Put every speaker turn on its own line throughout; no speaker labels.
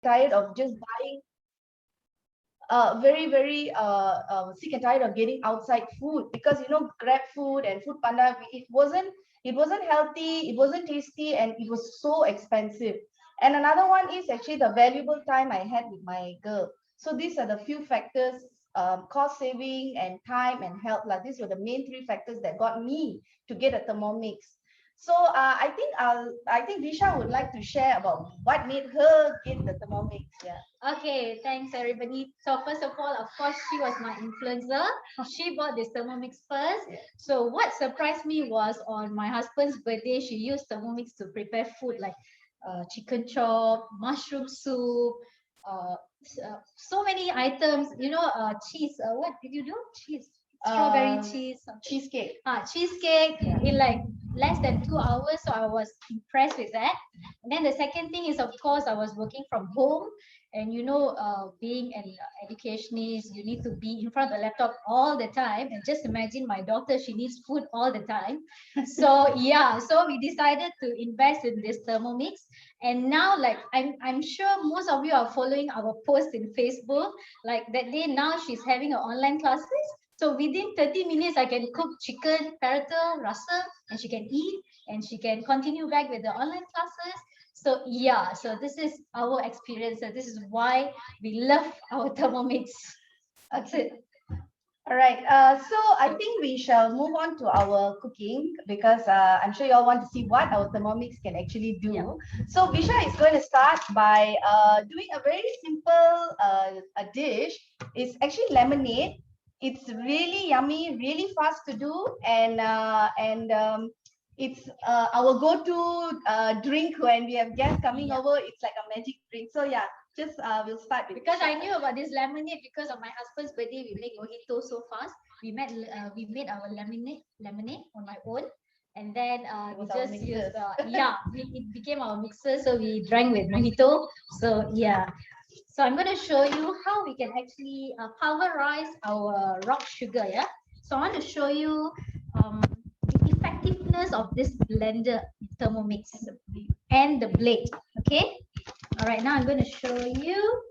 tired of just buying very sick and tired of getting outside food, because Grab food and Food Panda, it wasn't healthy, it wasn't tasty, and it was so expensive. And another one is actually the valuable time I had with my girl. So these are the few factors, cost saving and time and health. Like these were the main three factors that got me to get a Thermomix. So I think Visha would like to share about what made her get the Thermomix. Yeah.
Okay, thanks everybody. So first of all, of course, she was my influencer. She bought this Thermomix first. So what surprised me was on my husband's birthday, she used Thermomix to prepare food like chicken chop, mushroom soup, so many items. Cheese. What did you do? Cheese. Strawberry cheese.
Cheesecake.
Cheesecake in like less than 2 hours. So I was impressed with that. And then the second thing is, of course, I was working from home. And being an educationist, you need to be in front of the laptop all the time. And just imagine my daughter, she needs food all the time. So yeah, so we decided to invest in this Thermomix. And now, like, I'm sure most of you are following our post in Facebook. Like that day, now she's having her online classes. So within 30 minutes, I can cook chicken, paratta, rasa, and she can eat, and she can continue back with the online classes. So yeah, so this is our experience. So this is why we love our Thermomix. That's it.
All right. So I think we shall move on to our cooking, because I'm sure you all want to see what our Thermomix can actually do. Yeah. So Visha is going to start by doing a very simple a dish. It's actually lemonade. It's really yummy, really fast to do, and it's our go-to drink when we have guests coming over. It's like a magic drink. So yeah, just we'll start with
because I knew about this lemonade because of my husband's birthday. We make mojito so fast. We made our lemonade on my own, and then we just used it became our mixer. So we drank with mojito. So yeah. So I'm going to show you how we can actually pulverize our rock sugar. Yeah. So I want to show you the effectiveness of this blender Thermomix and the blade. Okay. All right. Now I'm going to show you.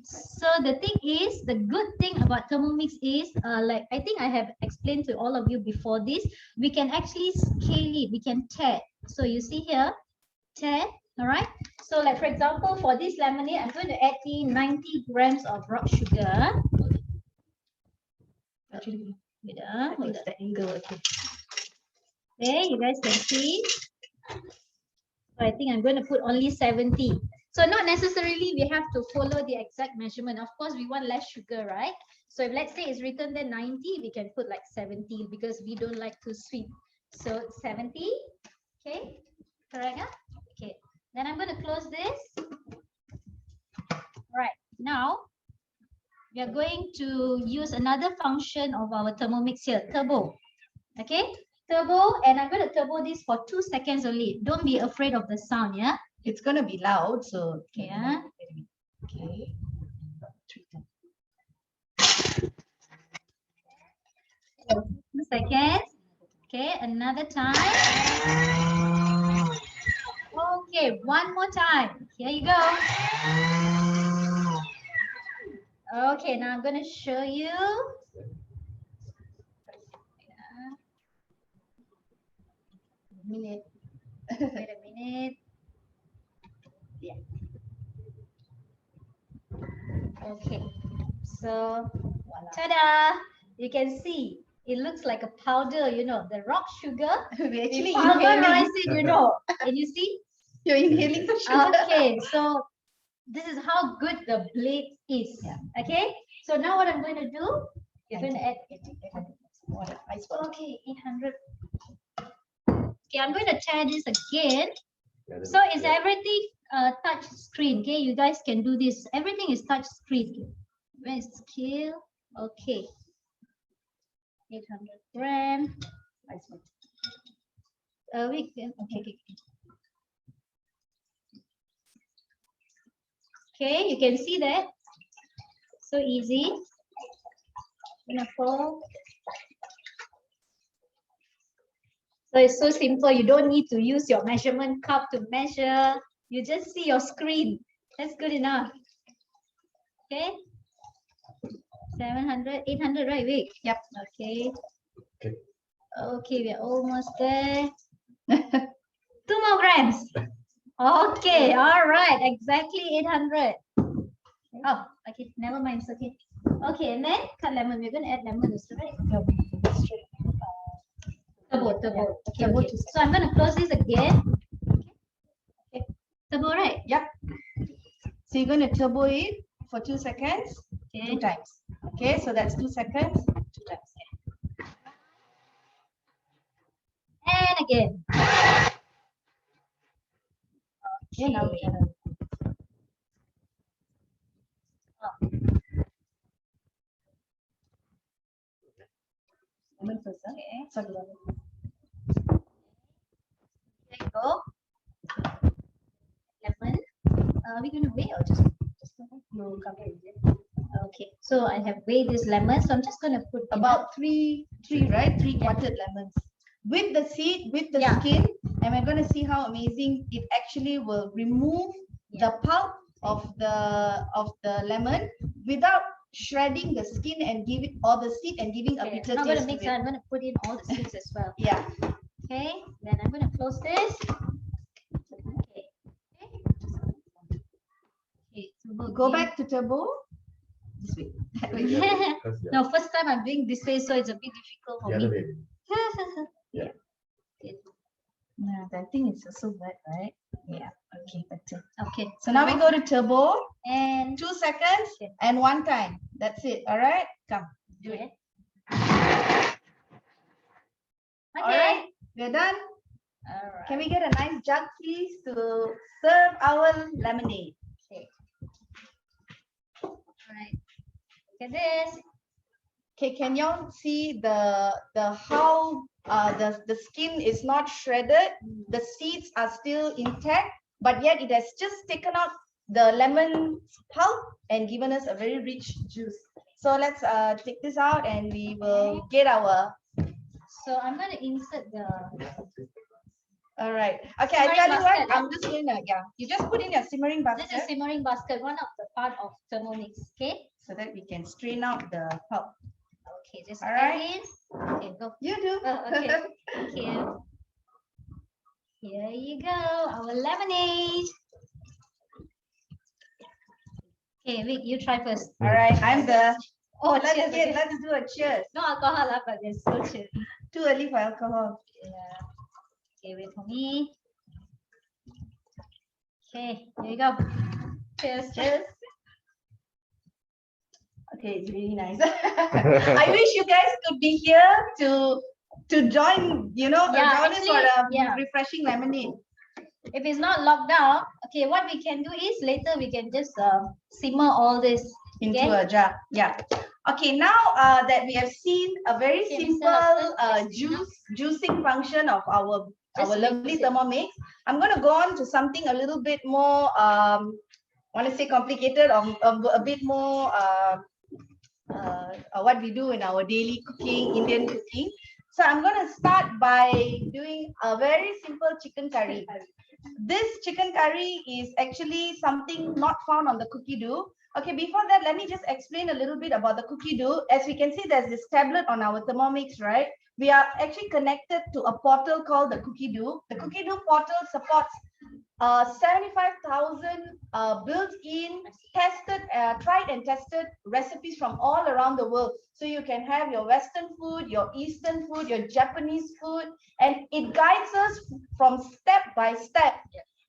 So the thing is, the good thing about Thermomix is, like I think I have explained to all of you before this, we can actually scale it. We can tear. So you see here, tear. All right. So like for example, for this lemonade, I'm going to add in 90 grams of rock sugar. Actually, with the angle. Okay, you guys can see. So I think I'm going to put only 70. So not necessarily we have to follow the exact measurement. Of course, we want less sugar, right? So if let's say it's written there 90, we can put like 70 because we don't like to sweet. So 70. Okay, correct? Huh? Okay. Then I'm going to close this. Right. Now, we are going to use another function of our Thermomix here, turbo. Okay, turbo, and I'm going to turbo this for 2 seconds only. Don't be afraid of the sound, yeah?
It's going to be loud, so...
Yeah.
Okay.
2 seconds. Okay, another time. Okay, one more time. Here you go. Okay, now I'm going to show you. Wait a minute. Yeah. Okay. So, ta-da! You can see it looks like a powder, the rock sugar.
We actually
pulverize it, And you see?
You're inhaling the sugar.
Okay, so this is how good the blade is. Yeah. Okay, so now what I'm going to do, you're going to add 800. Okay, 800. Okay, I'm going to try this again. So is everything touch screen? Okay, you guys can do this. Everything is touch screen. Where's scale? Okay. 800 grams. We can, okay. Okay, you can see that. So easy. So it's so simple. You don't need to use your measurement cup to measure. You just see your screen. That's good enough. Okay. 700, 800, right, Vic?
Yep.
Okay.
Okay.
Okay, we're almost there. 2 more grams. Okay, all right, exactly 800. Oh, okay, never mind, it's okay. Okay, and then cut lemon. We're gonna add lemon also, right?
No, straight.
Turbo.
Yeah,
Okay,
turbo
okay.
to
So I'm gonna close this again.
Okay.
Turbo, right?
Yep. So you're going to turbo it for 2 seconds,
Okay.
2 times. Okay, so that's 2 seconds, 2 times.
And again.
Okay, now we can. Lemon first, huh?
Okay.
Sorry, lemon.
There you go. Lemon. Are we gonna weigh or just
No, come here.
okay? So I have weighed this lemon, so I'm just gonna put in
About three, right? 3 quartered lemons. With the seed, with the
Yeah.
skin, and we're going to see how amazing it actually will remove the pulp of the lemon without shredding the skin and give it or the seed and giving a
okay.
bitter
I'm not
taste
gonna mix
to
it.
it.
I'm gonna put in all the seeds as well.
Yeah.
Okay. Then I'm gonna close this. Okay. Okay. Turbo
Go
again.
back to turbo. This way.
Because, yeah,
No, first time I'm doing this way, so it's a bit difficult
the
for
other
me.
way. Yeah.
Okay.
Yeah, I think it's also wet, right? Yeah. Okay, better.
Okay.
So now we go to turbo.
And
2 seconds
Okay.
and 1 time. That's it. All right. Come. Do it.
okay.
All right. We're done.
All right.
Can we get a nice jug, please, to serve our lemonade?
Okay. All right. Look at this.
Okay, can y'all see the how the skin is not shredded, the seeds are still intact, but yet it has just taken out the lemon pulp and given us a very rich juice. So let's take this out and we will get our.
So I'm gonna insert the.
All right. Okay, I
Simmering
tell you what,
basket.
I'm just gonna you just put in your simmering
This is
basket
simmering basket, one of the part of Thermomix. Okay.
so that we can strain out the pulp.
Okay. Just
All
add
right.
in. Okay. Go.
You do.
Oh, okay. Thank you. Here you go, our lemonade. Okay, Vic, you try first.
All right, I'm the.
Oh,
Let's
cheers.
get,
Okay.
let's do a cheers.
No alcohol, but it's so chilly.
Too early for alcohol.
Yeah. Okay, wait for me. Okay, here you go. Cheers.
Cheers. Okay, it's really nice. I wish you guys could be here to join,
Yeah,
join us for a
yeah.
refreshing lemonade.
If it's not locked down, okay, what we can do is later we can just simmer all this
Into
okay?
a jar. Yeah. Okay, now that we have seen a very
Okay,
simple
Mr.
juicing function of our
Just
lovely
mix it.
Thermomix, I'm going to go on to something a little bit more, want to say complicated or a bit more what we do in our daily cooking, Indian cooking. So I'm going to start by doing a very simple chicken curry. This chicken curry is actually something not found on the cookie dough. Okay, before that, let me just explain a little bit about the cookie dough. As we can see, there's this tablet on our Thermomix, right? We are actually connected to a portal called the cookie dough. The cookie dough portal supports 75,000 built-in, tested, tried and tested recipes from all around the world. So you can have your Western food, your Eastern food, your Japanese food, and it guides us from step by step.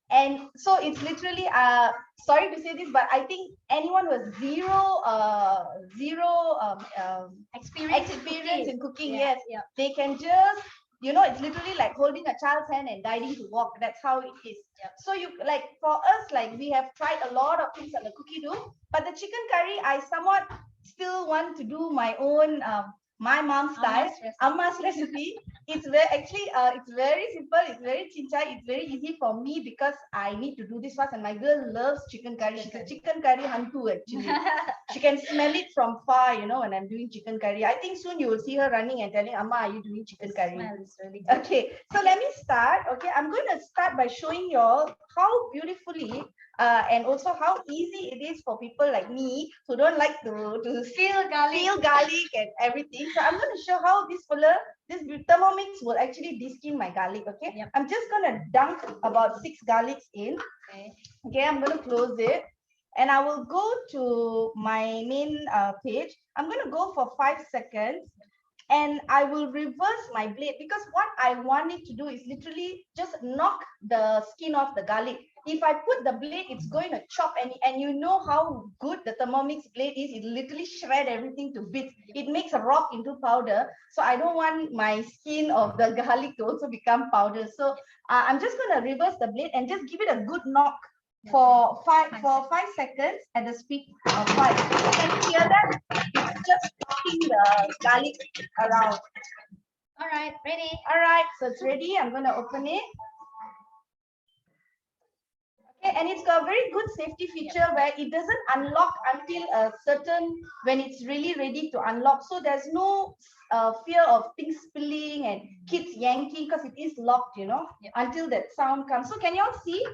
And so it's literally, sorry to say this, but I think anyone with zero experience in cooking, yes, they can just, it's literally like holding a child's hand and guiding to walk. That's how it is. So you for us, we have tried a lot of things on the cookie dough, but the chicken curry, I somewhat still want to do my own, my mom's style, Amma's recipe. It's very simple. It's very chinchai. It's very easy for me because I need to do this fast, and my girl loves chicken curry. She's a chicken curry hantu actually. She can smell it from far, you know, when I'm doing chicken curry. I think soon you will see her running and telling, Amma, are you doing chicken curry?
Smells really good.
Okay, so let me start. Okay, I'm going to start by showing you all how beautifully and also how easy it is for people like me who don't like to
Feel garlic.
and everything. So I'm going to show how this Thermomix will actually deskin my garlic. Okay,
Yep.
I'm just going to dunk about 6 garlics in. Okay, I'm going to close it. And I will go to my main page. I'm going to go for 5 seconds. And I will reverse my blade because what I want it to do is literally just knock the skin off the garlic. If I put the blade, it's going to chop, and you know how good the Thermomix blade is. It literally shred everything to bits. It makes a rock into powder. So I don't want my skin of the garlic to also become powder. So I'm just going to reverse the blade and just give it a good knock for 5 seconds at the speed of 5. Can you hear that? It's just knocking the garlic around.
All right, ready.
All right, so it's ready. I'm going to open it. Okay, and it's got a very good safety feature where it doesn't unlock until a certain, when it's really ready to unlock. So there's no fear of things spilling and kids yanking because it is locked, you know, until that sound comes. So can you all see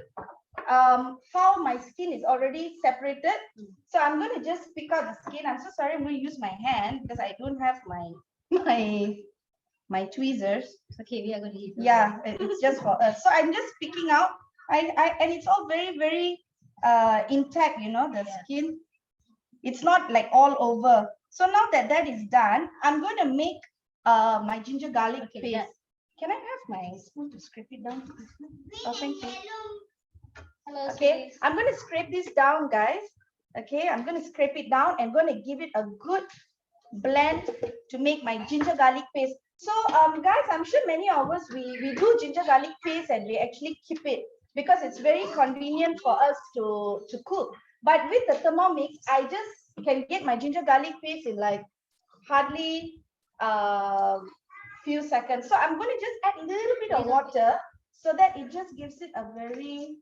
how my skin is already separated? So I'm going to just pick out the skin. I'm so sorry, I'm going to use my hand because I don't have my tweezers.
Okay, we are going to eat.
Yeah, it's just for us. So I'm just picking out. And it's all very intact, you know, the skin. It's not like all over. So now that that is done, I'm going to make my ginger garlic paste.
Yeah.
Can I have my spoon to scrape it down? Oh, thank you.
Hello,
Okay,
sweeties.
I'm going to scrape this down, guys. Okay, I'm going to scrape it down and going to give it a good blend to make my ginger garlic paste. So guys, I'm sure many of us we do ginger garlic paste and we actually keep it because it's very convenient for us to cook. But with the Thermomix, I just can get my ginger garlic paste in like hardly few seconds. So I'm going to just add a little bit of water so that it just gives it a very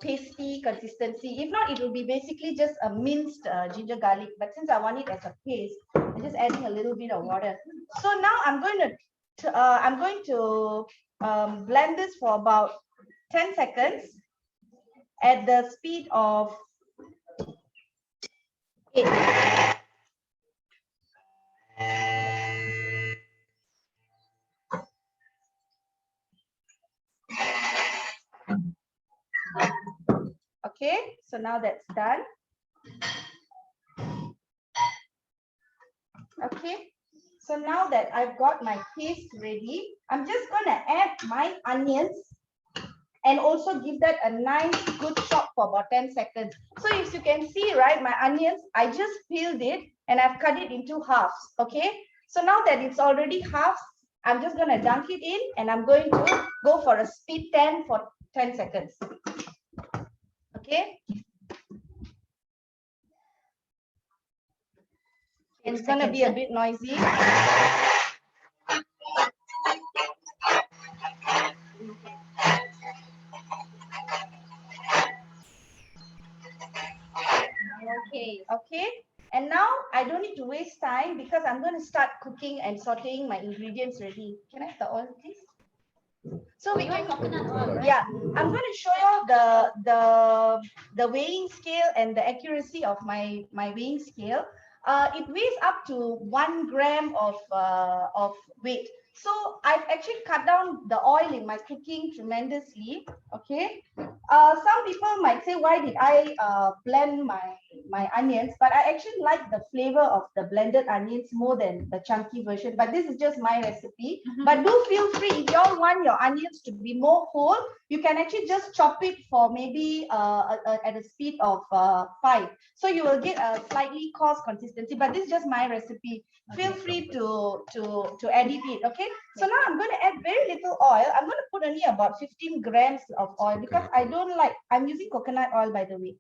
pasty consistency. If not, it will be basically just a minced ginger garlic. But since I want it as a paste, I'm just adding a little bit of water. So now I'm going to blend this for about 10 seconds at the speed of 8. Okay, so now that's done. Okay, so now that I've got my paste ready, I'm just going to add my onions and also give that a nice good chop for about 10 seconds. So if you can see, right, my onions, I just peeled it and I've cut it into halves. Okay, so now that it's already halves, I'm just going to dunk it in and I'm going to go for a speed 10 for 10 seconds. Okay. It's going to be a bit noisy. Okay. And now I don't need to waste time because I'm going to start cooking and sauteing my ingredients ready. Can I have the oil, please? So we can
coconut oil, right?
Yeah, I'm going to show you the weighing scale and the accuracy of my weighing scale. It weighs up to 1 gram of weight. So I've actually cut down the oil in my cooking tremendously. Okay. Some people might say, why did I blend my onions? But I actually like the flavor of the blended onions more than the chunky version. But this is just my recipe. But do feel free, if you all want your onions to be more whole, you can actually just chop it for maybe at a speed of 5. So you will get a slightly coarse consistency. But this is just my recipe. Feel free to edit it. Okay. So now I'm going to add very little oil. I'm going to put only about 15 grams of oil because I'm using coconut oil, by the way.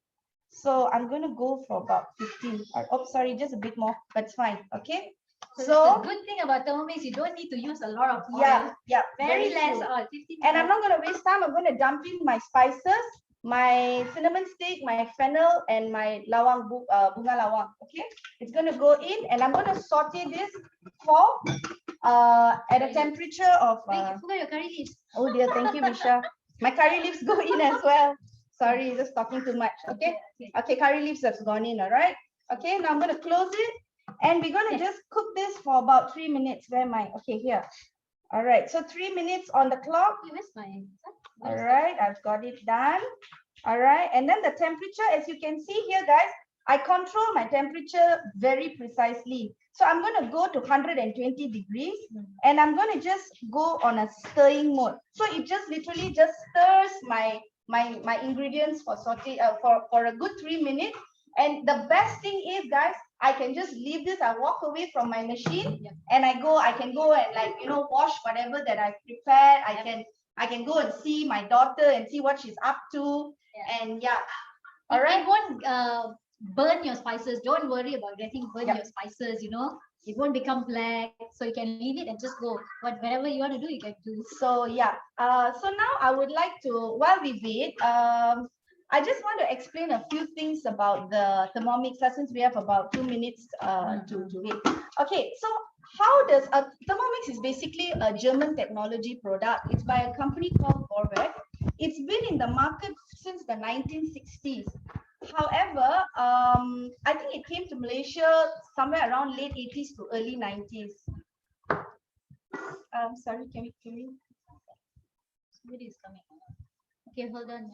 So I'm going to go for about 15. Oh, sorry, just a bit more, but it's fine. Okay.
So the good thing about Thermomix, you don't need to use a lot of oil.
Yeah,
very less
true.
oil. 15
and I'm not going to waste time. I'm going to dump in my spices. my cinnamon stick, my fennel, and my lawang, bunga lawang. Okay, it's going to go in, and I'm going to saute this for at a temperature of.
Wait, you forgot your curry leaves.
Oh dear, thank you, Visya. My curry leaves go in as well. Sorry, just talking too much. Okay, okay, curry leaves have gone in. All right. Okay, now I'm going to close it, and we're going to just cook this for about 3 minutes. Where am I? Okay, here. All right, so 3 minutes on the clock.
Where's my?
All right, I've got it done. All right, and then the temperature, as you can see here, guys, I control my temperature very precisely. So I'm going to go to 120 degrees, and I'm going to just go on a stirring mode. So it just literally just stirs my ingredients for saute for a good 3 minutes. And the best thing is, guys, I can just leave this. I walk away from my machine, and I can go and, like, wash whatever that I've prepared. I can go and see my daughter and see what she's up to. And yeah,
all right. It won't burn your spices. Don't worry about getting burn your spices. It won't become black. So you can leave it and just go. Whatever you want to do, you can do.
So yeah. So now I would like to, while we wait, I just want to explain a few things about the Thermomix, since we have about 2 minutes to wait. Okay, so how does Thermomix is basically a German technology product. It's by a company called Borbeck. It's been in the market since the 1960s. However, I think it came to Malaysia somewhere around late 80s to early 90s. Sorry, can we?
Somebody is coming. Okay, hold on.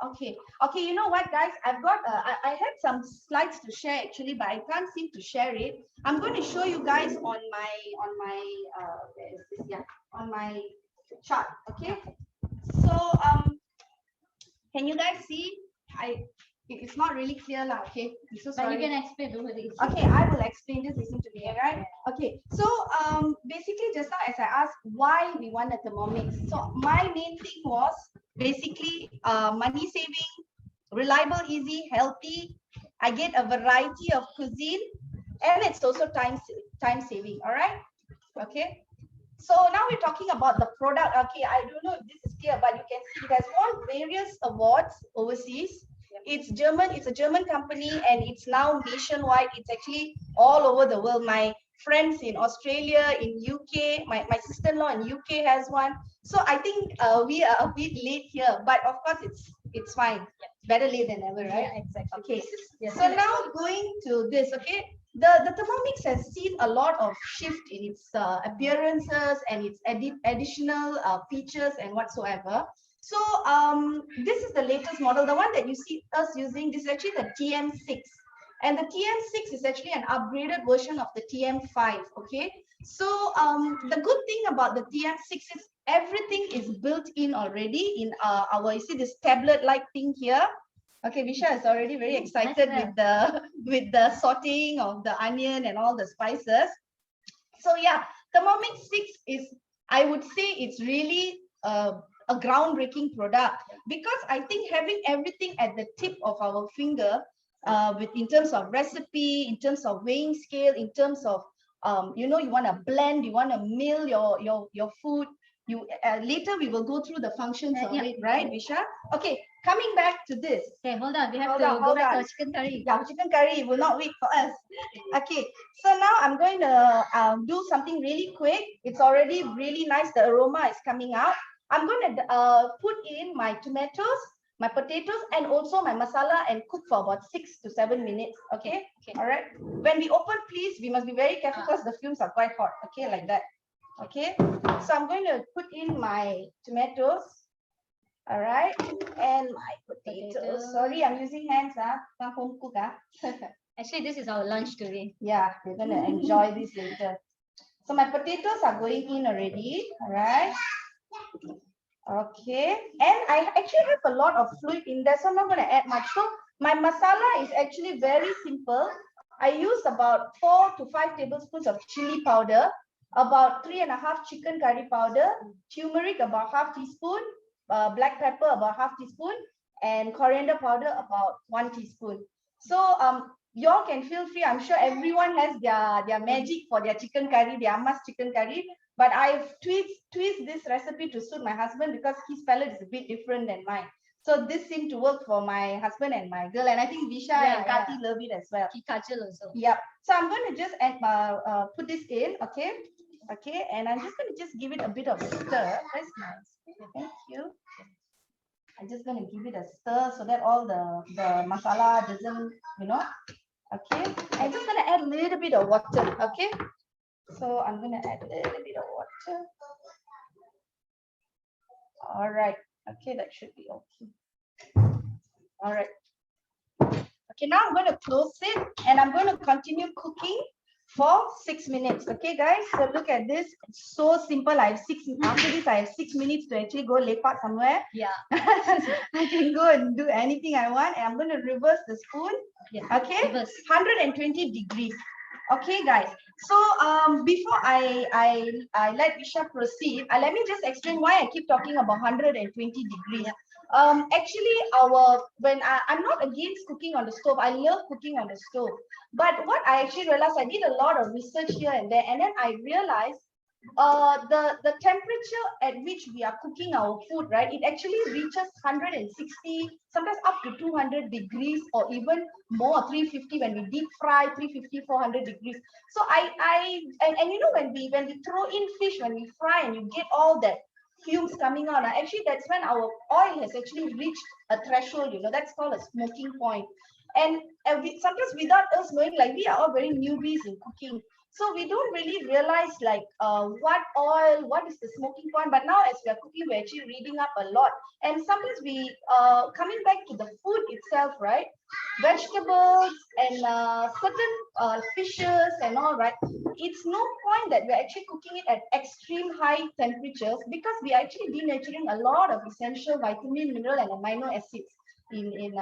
Okay, you know what, guys? I've got I had some slides to share actually, but I can't seem to share it. I'm going to show you guys on my where is this? Yeah, on my chart. Okay, so can you guys see? It's not really clear lah. Okay, I'm so sorry.
But you can explain over this.
Okay, I will explain. Just listen to me, right? Okay, so basically just now, as I asked why we want a Thermomix, so my main thing was basically money saving, reliable, easy, healthy. I get a variety of cuisine, and it's also time saving. All right. Okay. So now we're talking about the product. Okay, I don't know if this is clear, but you can see it has won various awards overseas. It's German. It's a German company, and it's now nationwide. It's actually all over the world. My friends in Australia, in UK, my sister-in-law in UK has one. So I think we are a bit late here, but of course it's fine. Better late than never, right?
Yeah, exactly.
Okay. So now going to this. Okay, the Thermomix has seen a lot of shift in its appearances and its additional features and whatsoever. So this is the latest model. The one that you see us using, this is actually the TM6. And the TM6 is actually an upgraded version of the TM5. Okay. So the good thing about the TM6 is everything is built in already in our, you see this tablet-like thing here. Okay, Visya is already very excited with the sauteing of the onion and all the spices. So yeah, Thermomix 6 is, I would say, it's really a groundbreaking product, because I think having everything at the tip of our finger, in terms of recipe, in terms of weighing scale, in terms of you want to blend, you want to mill your food. Later we will go through the functions of it, right, Visya? Okay, coming back to this.
Okay, hold on. We have to go back to our chicken curry.
Yeah, chicken curry will not wait for us. Okay, so now I'm going to do something really quick. It's already really nice. The aroma is coming out. I'm going to put in my tomatoes, my potatoes, and also my masala, and cook for about 6 to 7 minutes. Okay. All right. When we open, please, we must be very careful because the fumes are quite hot. Okay, like that. Okay. So I'm going to put in my tomatoes. All right, and my potatoes. Sorry, I'm using hands. Home cook.
Actually, this is our lunch today.
Yeah, we're gonna enjoy this later. So my potatoes are going in already. All right. Okay, and I actually have a lot of fluid in there, so I'm not going to add much. So my masala is actually very simple. I use about 4 to 5 tablespoons of chili powder, about 3.5 chicken curry powder, turmeric about half teaspoon, black pepper about half teaspoon, and coriander powder about 1 teaspoon. So y'all can feel free. I'm sure everyone has their magic for their chicken curry, their Amma's chicken curry. But I've tweaked this recipe to suit my husband because his palate is a bit different than mine. So this seemed to work for my husband and my girl, and I think Visha and Kati love it as well.
Kajal also.
Yep. So I'm going to just put this in, okay? Okay, and I'm just going to just give it a bit of a stir. That's nice. Okay, thank you. I'm just going to give it a stir so that all the masala doesn't, you know, okay? I'm just going to add a little bit of water, okay? So I'm going to add a little bit of water. All right. Okay, that should be okay. All right. Okay, now I'm going to close it and I'm going to continue cooking for 6 minutes. Okay, guys. So look at this. It's so simple. I have 6. After this, I have 6 minutes to actually go lepak somewhere.
Yeah.
I can go and do anything I want. And I'm going to reverse the spoon.
Yeah.
Okay.
Reverse.
120 degrees. Okay, guys. So before I let Visha proceed, let me just explain why I keep talking about 120 degrees. Actually, I'm not against cooking on the stove. I love cooking on the stove. But what I actually realized, I did a lot of research here and there, and then I realized the temperature at which we are cooking our food, right? It actually reaches 160, sometimes up to 200 degrees or even more, 350 when we deep fry, 350, 400 degrees. So and you know, when we throw in fish, when we fry and you get all that fumes coming out, actually that's when our oil has actually reached a threshold, you know, that's called a smoking point. And sometimes without us knowing, like we are all very newbies in cooking. So we don't really realize like what oil, what is the smoking point. But now as we are cooking, we're actually reading up a lot. And sometimes we, coming back to the food itself, right? Vegetables and certain fishes and all, right? It's no point that we're actually cooking it at extreme high temperatures because we are actually denaturing a lot of essential vitamin, mineral, and amino acids in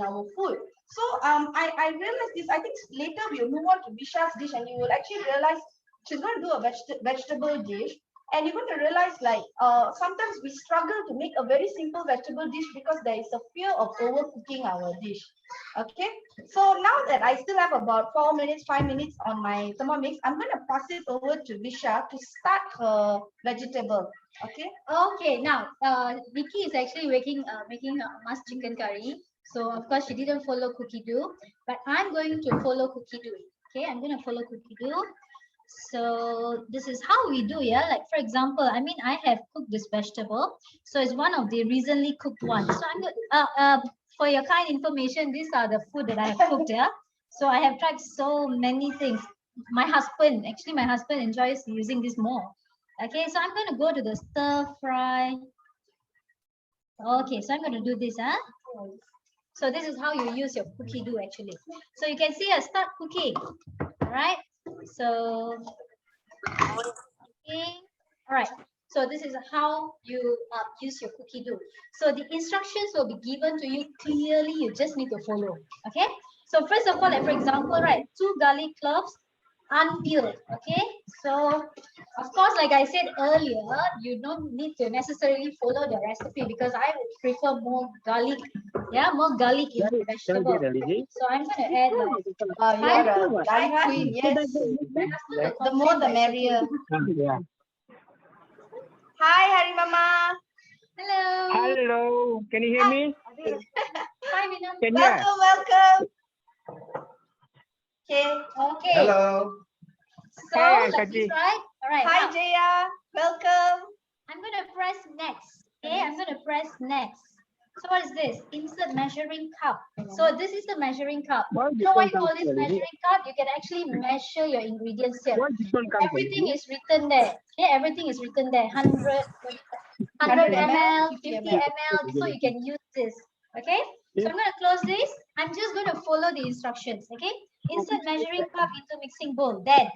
our food. So I realized this. I think later we'll move on to Visha's dish, and you will actually realize she's going to do a vegetable dish, and you're going to realize like sometimes we struggle to make a very simple vegetable dish because there is a fear of overcooking our dish. Okay, so now that I still have about 4 minutes, 5 minutes on my Thermomix, I'm going to pass it over to Visha to start her vegetable. Okay.
Okay. Now, Vicky is actually making mast chicken curry. So of course she didn't follow cookie do, but I'm going to follow cookie do. Okay, I'm going to follow cookie do. So this is how we do, yeah. Like for example, I mean, I have cooked this vegetable, so it's one of the recently cooked ones. So I'm going for your kind information, these are the food that I have cooked, yeah. So I have tried so many things. My husband enjoys using this more. Okay, so I'm going to go to the stir fry. Okay, so I'm going to do this, huh? So this is how you use your cookie dough actually. So you can see I start cooking. All right. So cooking. All right. So this is how you use your cookie dough. So the instructions will be given to you clearly. You just need to follow. Okay. So first of all, like for example, right, 2 garlic cloves unpeeled. Okay. So of course, like I said earlier, you don't need to necessarily follow the recipe because I would prefer more garlic. Yeah, more garlic in the vegetable. So I'm going to add like
you're a garlic queen, yes. The more the merrier. Hi, Hari Mama.
Hello.
Hello, can you hear me?
Hi, Vinam.
Can you?
Welcome. Okay.
Okay.
Hello.
So
Hi,
like
Kati.
this, right? All right.
Hi,
now,
Jaya. Welcome.
I'm going to press next. Okay, I'm going to press next. So what is this? Insert measuring cup. So this is the measuring cup. So why you call this measuring cup? You can actually measure your ingredients here. Everything is written there. Okay, everything is written there. 100 ml, 50 ml. So you can use this. Okay. So I'm going to close this. I'm just going to follow the instructions. Okay. Insert measuring cup into mixing bowl. Then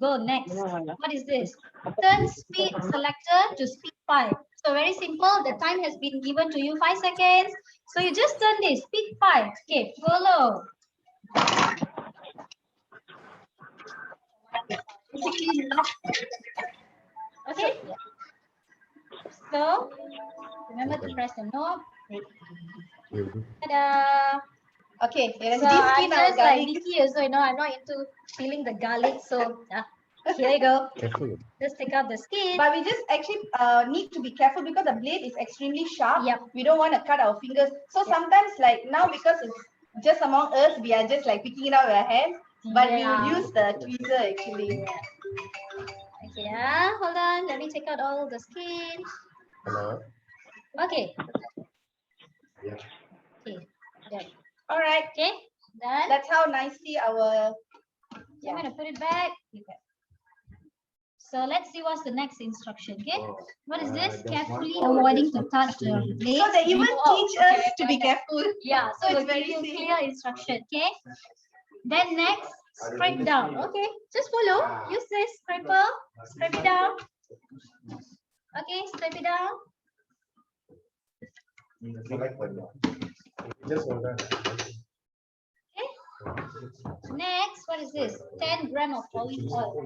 go next. What is this? Turn speed selector to speed 5. So very simple. The time has been given to you 5 seconds. So you just turn this speed 5. Okay, follow. Okay. So remember to press the knob. Ta-da!
Okay,
So I'm just like Vicky also, you know, I'm not into peeling the garlic. So Here you go.
Careful.
Just take out the skin.
But we just actually need to be careful because the blade is extremely sharp.
Yep.
We don't want to cut our fingers. So sometimes, like now, because it's just among us, we are just like picking it out with our hands. But we will use the tweezer actually.
Okay, hold on. Let me take out all the skin.
Hello.
Okay.
Yeah.
Okay. Done.
All right.
Okay. Done.
That's how nicely our.
So I'm gonna put it back. So let's see what's the next instruction. Okay. What is this? Carefully avoiding to touch the blade.
So they even teach us to be careful.
Yeah. So
it's
it's
very
very
safe.
clear instruction. Okay. Then next, scrape down. Okay. Just follow. Use this scraper. Scrape it down. Okay. Scrape it down.
Just hold on.
Okay. Next, what is this? 10 gram of olive oil.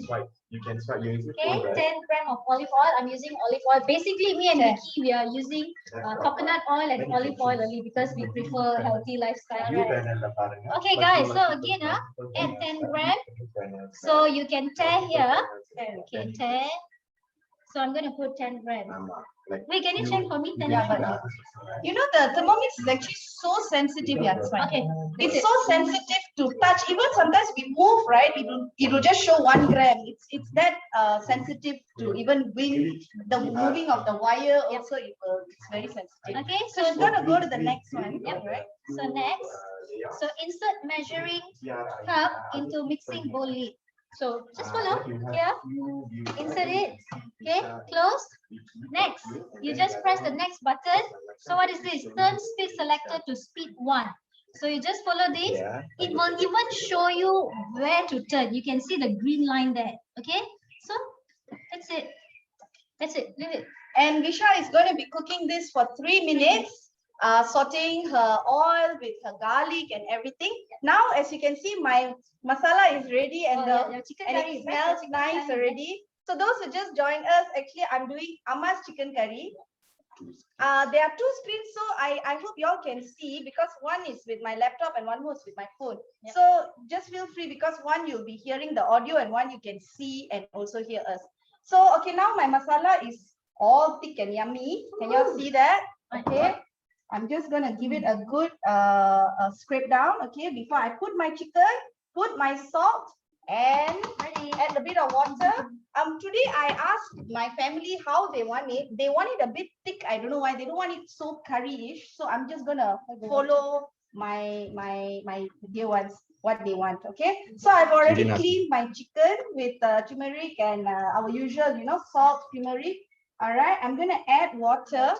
Swipe. You can swipe. You use it.
Okay, 10 gram of olive oil. I'm using olive oil. Basically, me and Vicky, we are using coconut oil and olive oil only because we prefer healthy lifestyle. Right? Okay, guys. So again, add 10 gram. So you can tear here. Okay, tear. So I'm going to put 10 gram. Wait, can you check for me? 10 gram.
You know, the Thermomix is actually so sensitive. Yeah, it's fine. Okay. It's so sensitive to touch. Even sometimes we move, right? It will just show 1 gram. It's that sensitive to even the moving of the wire. Also, it's very sensitive.
Okay,
So it's gonna go to the next one.
Yep.
Right?
So next, so insert measuring cup into mixing bowl lid. So just follow here, insert it, okay, close. Next, you just press the next button. So what is this? Turn speed selector to speed 1. So you just follow this. It will even show you where to turn. You can see the green line there. Okay, so that's it. That's it. Leave it.
And Visha is going to be cooking this for 3 minutes. Sauteing her oil with her garlic and everything. Now, as you can see, my masala is ready and it smells nice already. So those who just joined us, actually, I'm doing Amma's chicken curry. There are 2 screens, so I hope you all can see because one is with my laptop and one was with my phone. Yep. So just feel free because one you'll be hearing the audio and one you can see and also hear us. So, okay, now my masala is all thick and yummy. Can you all see that? Okay. I'm just going to give it a good scrape down, okay, before I put my chicken, put my salt, and add a bit of water. Today I asked my family how they want it. They want it a bit thick. I don't know why. They don't want it so curry-ish. So I'm just going to follow my dear ones, what they want, okay? So I've already cleaned my chicken with turmeric and our usual, salt, turmeric. All right, I'm going to add water.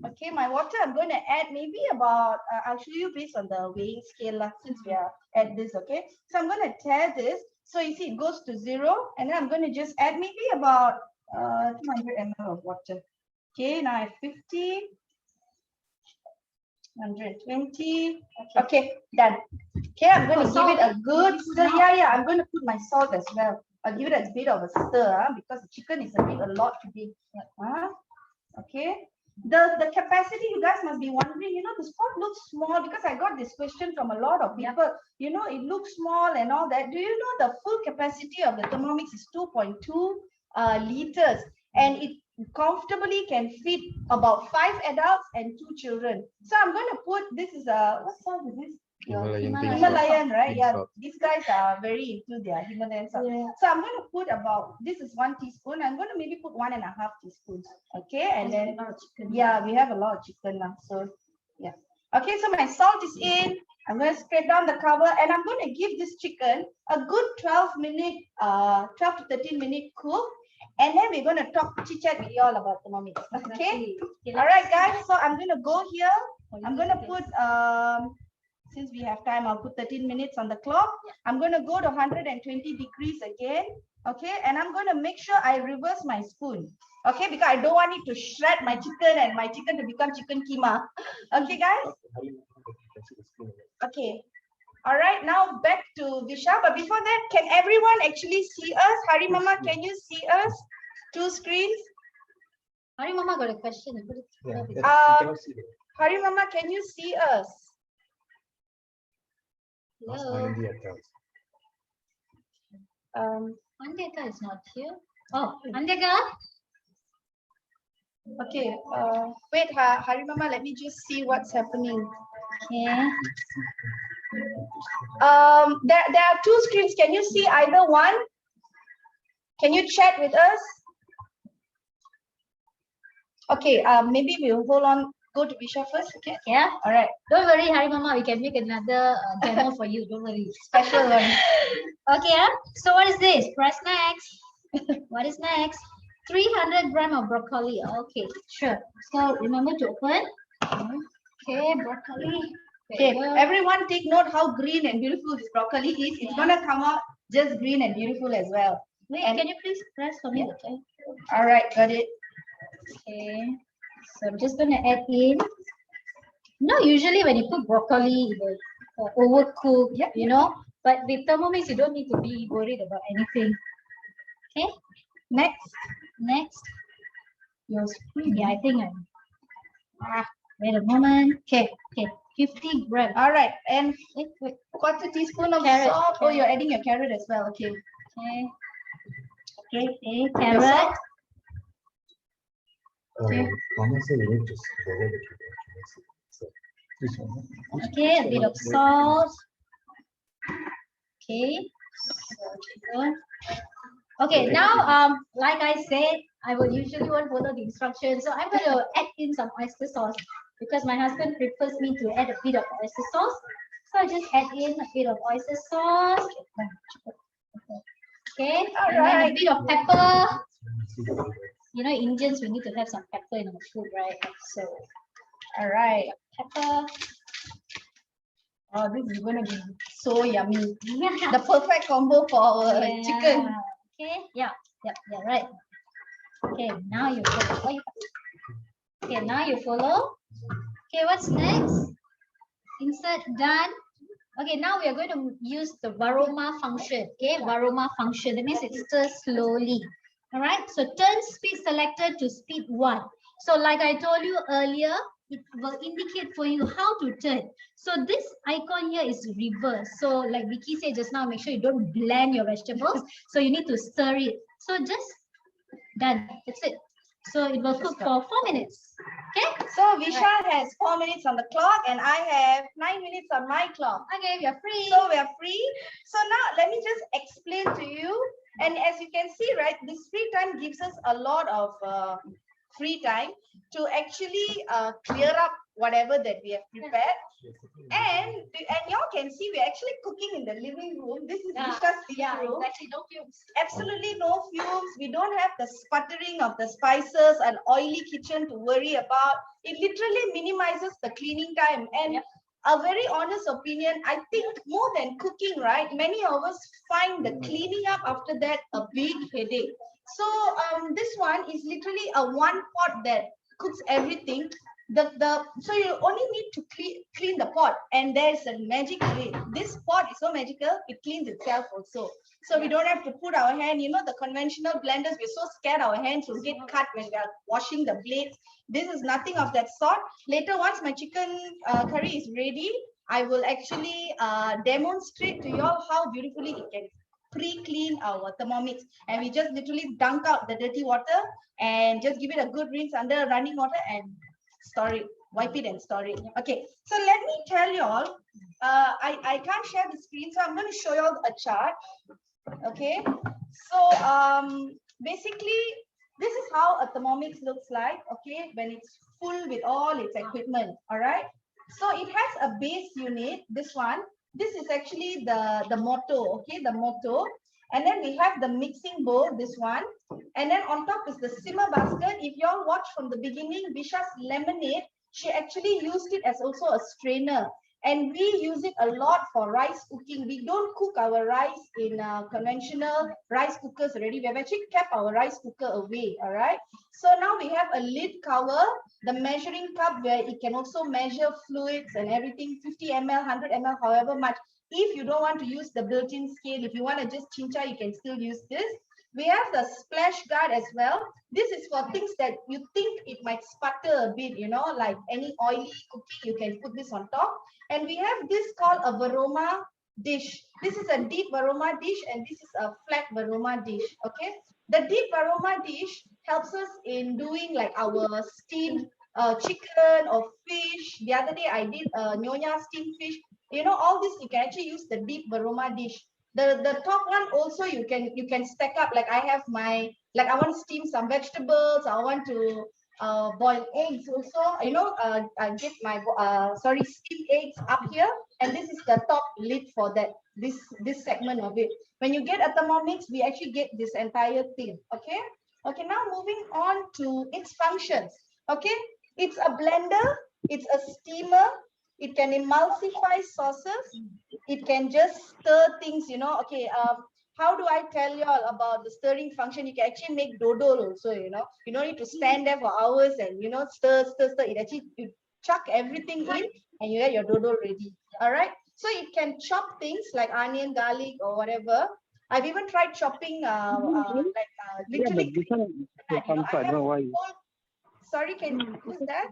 Okay, my water, I'm going to add maybe about, I'll show you based on the weighing scale since we are at this, okay? So I'm going to tear this. So you see it goes to 0. And then I'm going to just add maybe about 200 ml of water. Okay, now I have 50, 120. Okay, done. Okay, I'm going to give it a good stir. Yeah, I'm going to put my salt as well. I'll give it a bit of a stir because the chicken is a lot today. Okay. The capacity, you guys must be wondering, the pot looks small because I got this question from a lot of people. It looks small and all that. Do you know the full capacity of the Thermomix is 2.2 liters and it comfortably can fit about 5 adults and 2 children. So I'm going to put, this is what salt is this? Himalayan, right? Yeah, these guys are very into their Himalayan salt. Yeah. So I'm going to put about, this is 1 teaspoon. I'm going to maybe put 1.5 teaspoons. Okay, and then yeah, we have a lot of chicken now. So yeah. Okay, so my salt is in. I'm going to scrape down the cover and I'm going to give this chicken a good 12 to 13 minute cook. And then we're going to talk chit-chat with you all about Thermomix. Okay? All right, guys. So I'm going to go here. I'm going to put since we have time, I'll put 13 minutes on the clock. I'm going to go to 120 degrees again. Okay, and I'm going to make sure I reverse my spoon. Okay, because I don't want it to shred my chicken and my chicken to become chicken keema. Okay, guys? Okay. All right, now back to Visha. But before that, can everyone actually see us? Hari Mama, can you see us? 2 screens.
Hari Mama got a question.
Hari Mama, can you see us?
Hello. Andeka is not here. Oh, Andeka.
Okay. Wait, Hari Mama, let me just see what's happening.
Okay.
There are two screens. Can you see either one? Can you chat with us? Okay. Maybe we'll hold on. Go to Visha first. Okay.
Yeah.
All right.
Don't worry, Hari Mama. We can make another demo for you. Don't worry.
Special one.
Okay. So what is this? Press next. What is next? 300 gram of broccoli. Okay, sure. So remember to open. Okay, broccoli.
Okay, everyone take note how green and beautiful this broccoli is. It's gonna come out just green and beautiful as well.
Wait,
and
can you please press for me? Okay.
All right, got it.
Okay. So I'm just gonna add in. No, usually when you put broccoli, it will overcook.
Yeah.
You know. But with Thermomix, you don't need to be worried about anything. Okay.
Next.
Your screen. Yeah, I think I'm. Wait a moment. Okay. 50 grams.
All right, and
Wait.
quarter teaspoon of
Carrot,
salt. Oh,
carrot.
you're adding your carrot as well. Okay.
Okay.
Your
Carrot.
salt.
Mama said we need to lower the capacity. So, this one.
Okay, a bit of salt. Okay. Okay, now like I said, I will usually won't follow the instructions. So I'm going to add in some oyster sauce because my husband prefers me to add a bit of oyster sauce. So I just add in a bit of oyster sauce. Okay, and then a bit of pepper. You know, Indians, we need to have some pepper in our food, right? So,
All right.
pepper.
Oh, this is gonna be so yummy.
Yeah.
The perfect combo for our chicken.
Okay, yeah, right. Okay, now you follow. Okay, now you follow. Okay, what's next? Insert done. Okay, now we are going to use the Varoma function. Okay, Varoma function. That means it stirs slowly. All right, so turn speed selector to speed 1. So like I told you earlier, it will indicate for you how to turn. So this icon here is reverse. So like Vicky said just now, make sure you don't blend your vegetables. So you need to stir it. So just done. That's it. So it will cook for 4 minutes. Okay.
So Visha has 4 minutes on the clock and I have 9 minutes on my clock.
Okay, we are free.
So we are free. So now let me just explain to you. And as you can see, right, this free time gives us a lot of free time to actually clear up whatever that we have prepared. And y'all can see we're actually cooking in the living room. This is Visha's living room.
Exactly, no fumes.
Absolutely no fumes. We don't have the sputtering of the spices and oily kitchen to worry about. It literally minimizes the cleaning time. And a very honest opinion, I think more than cooking, right? Many of us find the cleaning up after that a big headache. So this one is literally a one pot that cooks everything. So you only need to clean the pot, and there's a magic to it. This pot is so magical, it cleans itself also. So we don't have to put our hand, you know, the conventional blenders, we're so scared our hands will get cut when we are washing the blades. This is nothing of that sort. Later, once my chicken curry is ready, I will actually demonstrate to you all how beautifully it can pre-clean our Thermomix. And we just literally dunk out the dirty water and just give it a good rinse under running water and store it, wipe it and store it. Okay, so let me tell you all, I can't share the screen, so I'm going to show you all a chart. Okay, so basically this is how a Thermomix looks like, okay, when it's full with all its equipment. All right, so it has a base unit, this one. This is actually the motto, okay, the motto. And then we have the mixing bowl, this one. And then on top is the simmer basket. If you all watch from the beginning, Visha's lemonade, she actually used it as also a strainer. And we use it a lot for rice cooking. We don't cook our rice in conventional rice cookers already. We have actually kept our rice cooker away, all right? So now we have a lid cover, the measuring cup where it can also measure fluids and everything, 50 ml, 100 ml, however much. If you don't want to use the built-in scale, if you want to just chincha, you can still use this. We have the splash guard as well. This is for things that you think it might sputter a bit, you know, like any oily cooking, you can put this on top. And we have this called a Varoma dish. This is a deep aroma dish and this is a flat aroma dish. Okay, the deep aroma dish helps us in doing like our steamed chicken or fish. The other day I did nyonya steamed fish. You know, all this you can actually use the deep aroma dish. The top one also you can stack up. Like I have my, like I want to steam some vegetables, I want to boil eggs also, you know, I get my steamed eggs up here, and this is the top lid for that, this segment of it. When you get a Thermomix, we actually get this entire thing. Okay, okay, now moving on to its functions. Okay, it's a blender, it's a steamer, it can emulsify sauces, it can just stir things, you know. Okay, how do I tell you all about the stirring function? You can actually make dodol also, you know. You don't need to stand there for hours and, you know, stir. It actually, you chuck everything in and you get your dodol ready. All right. So it can chop things like onion, garlic, or whatever. I've even tried chopping, literally.
Yeah, but this one, I don't know why.
Sorry, who's that?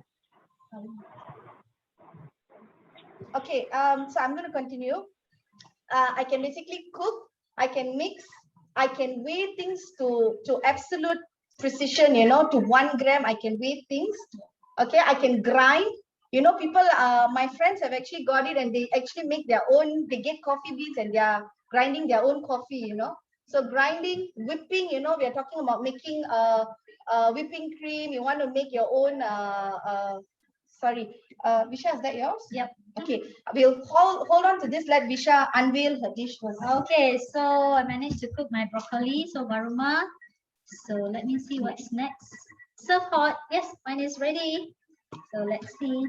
Okay, so I'm going to continue. I can basically cook, I can mix, I can weigh things to absolute precision, you know, to 1 gram, I can weigh things. Okay, I can grind. You know, people, my friends have actually got it and they actually make their own, they get coffee beans and they are grinding their own coffee, you know. So grinding, whipping, you know, we are talking about making whipping cream. You want to make your own, Visha, is that yours?
Yep.
Okay, we'll hold on to this. Let Visha unveil her dish first.
Okay, so I managed to cook my broccoli, so baruma. So let me see what's next. Serve hot. Yes, mine is ready. So let's see.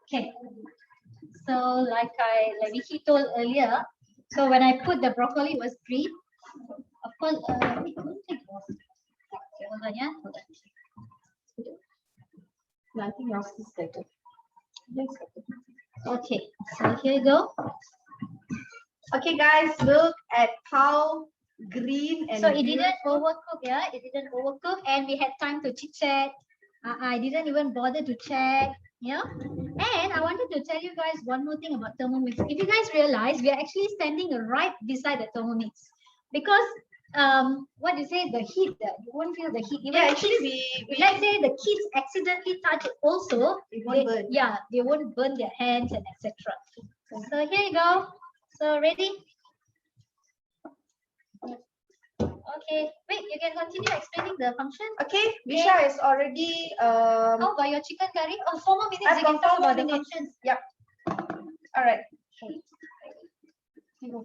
Okay. So like Vicky told earlier, so when I put the broccoli, it was green. Of course, wait, I don't think it was. Okay, hold on, yeah. Hold on.
No, I think yours is better. Yes.
Okay, so here you go.
Okay, guys, look at how green and
so it didn't overcook, yeah. It didn't overcook, and we had time to chit chat. I didn't even bother to check, yeah. And I wanted to tell you guys one more thing about Thermomix. If you guys realize, we are actually standing right beside the Thermomix because what do you say, the heat, you won't feel the heat. Even
yeah, actually
let's say the kids accidentally touch it also,
it won't burn.
Yeah, they won't burn their hands and etc. So here you go. So ready? Okay, wait, you can continue explaining the function.
Okay, Visha is already
how about your chicken curry? Oh, 4 more minutes, you can talk about the functions.
Yep. All right. All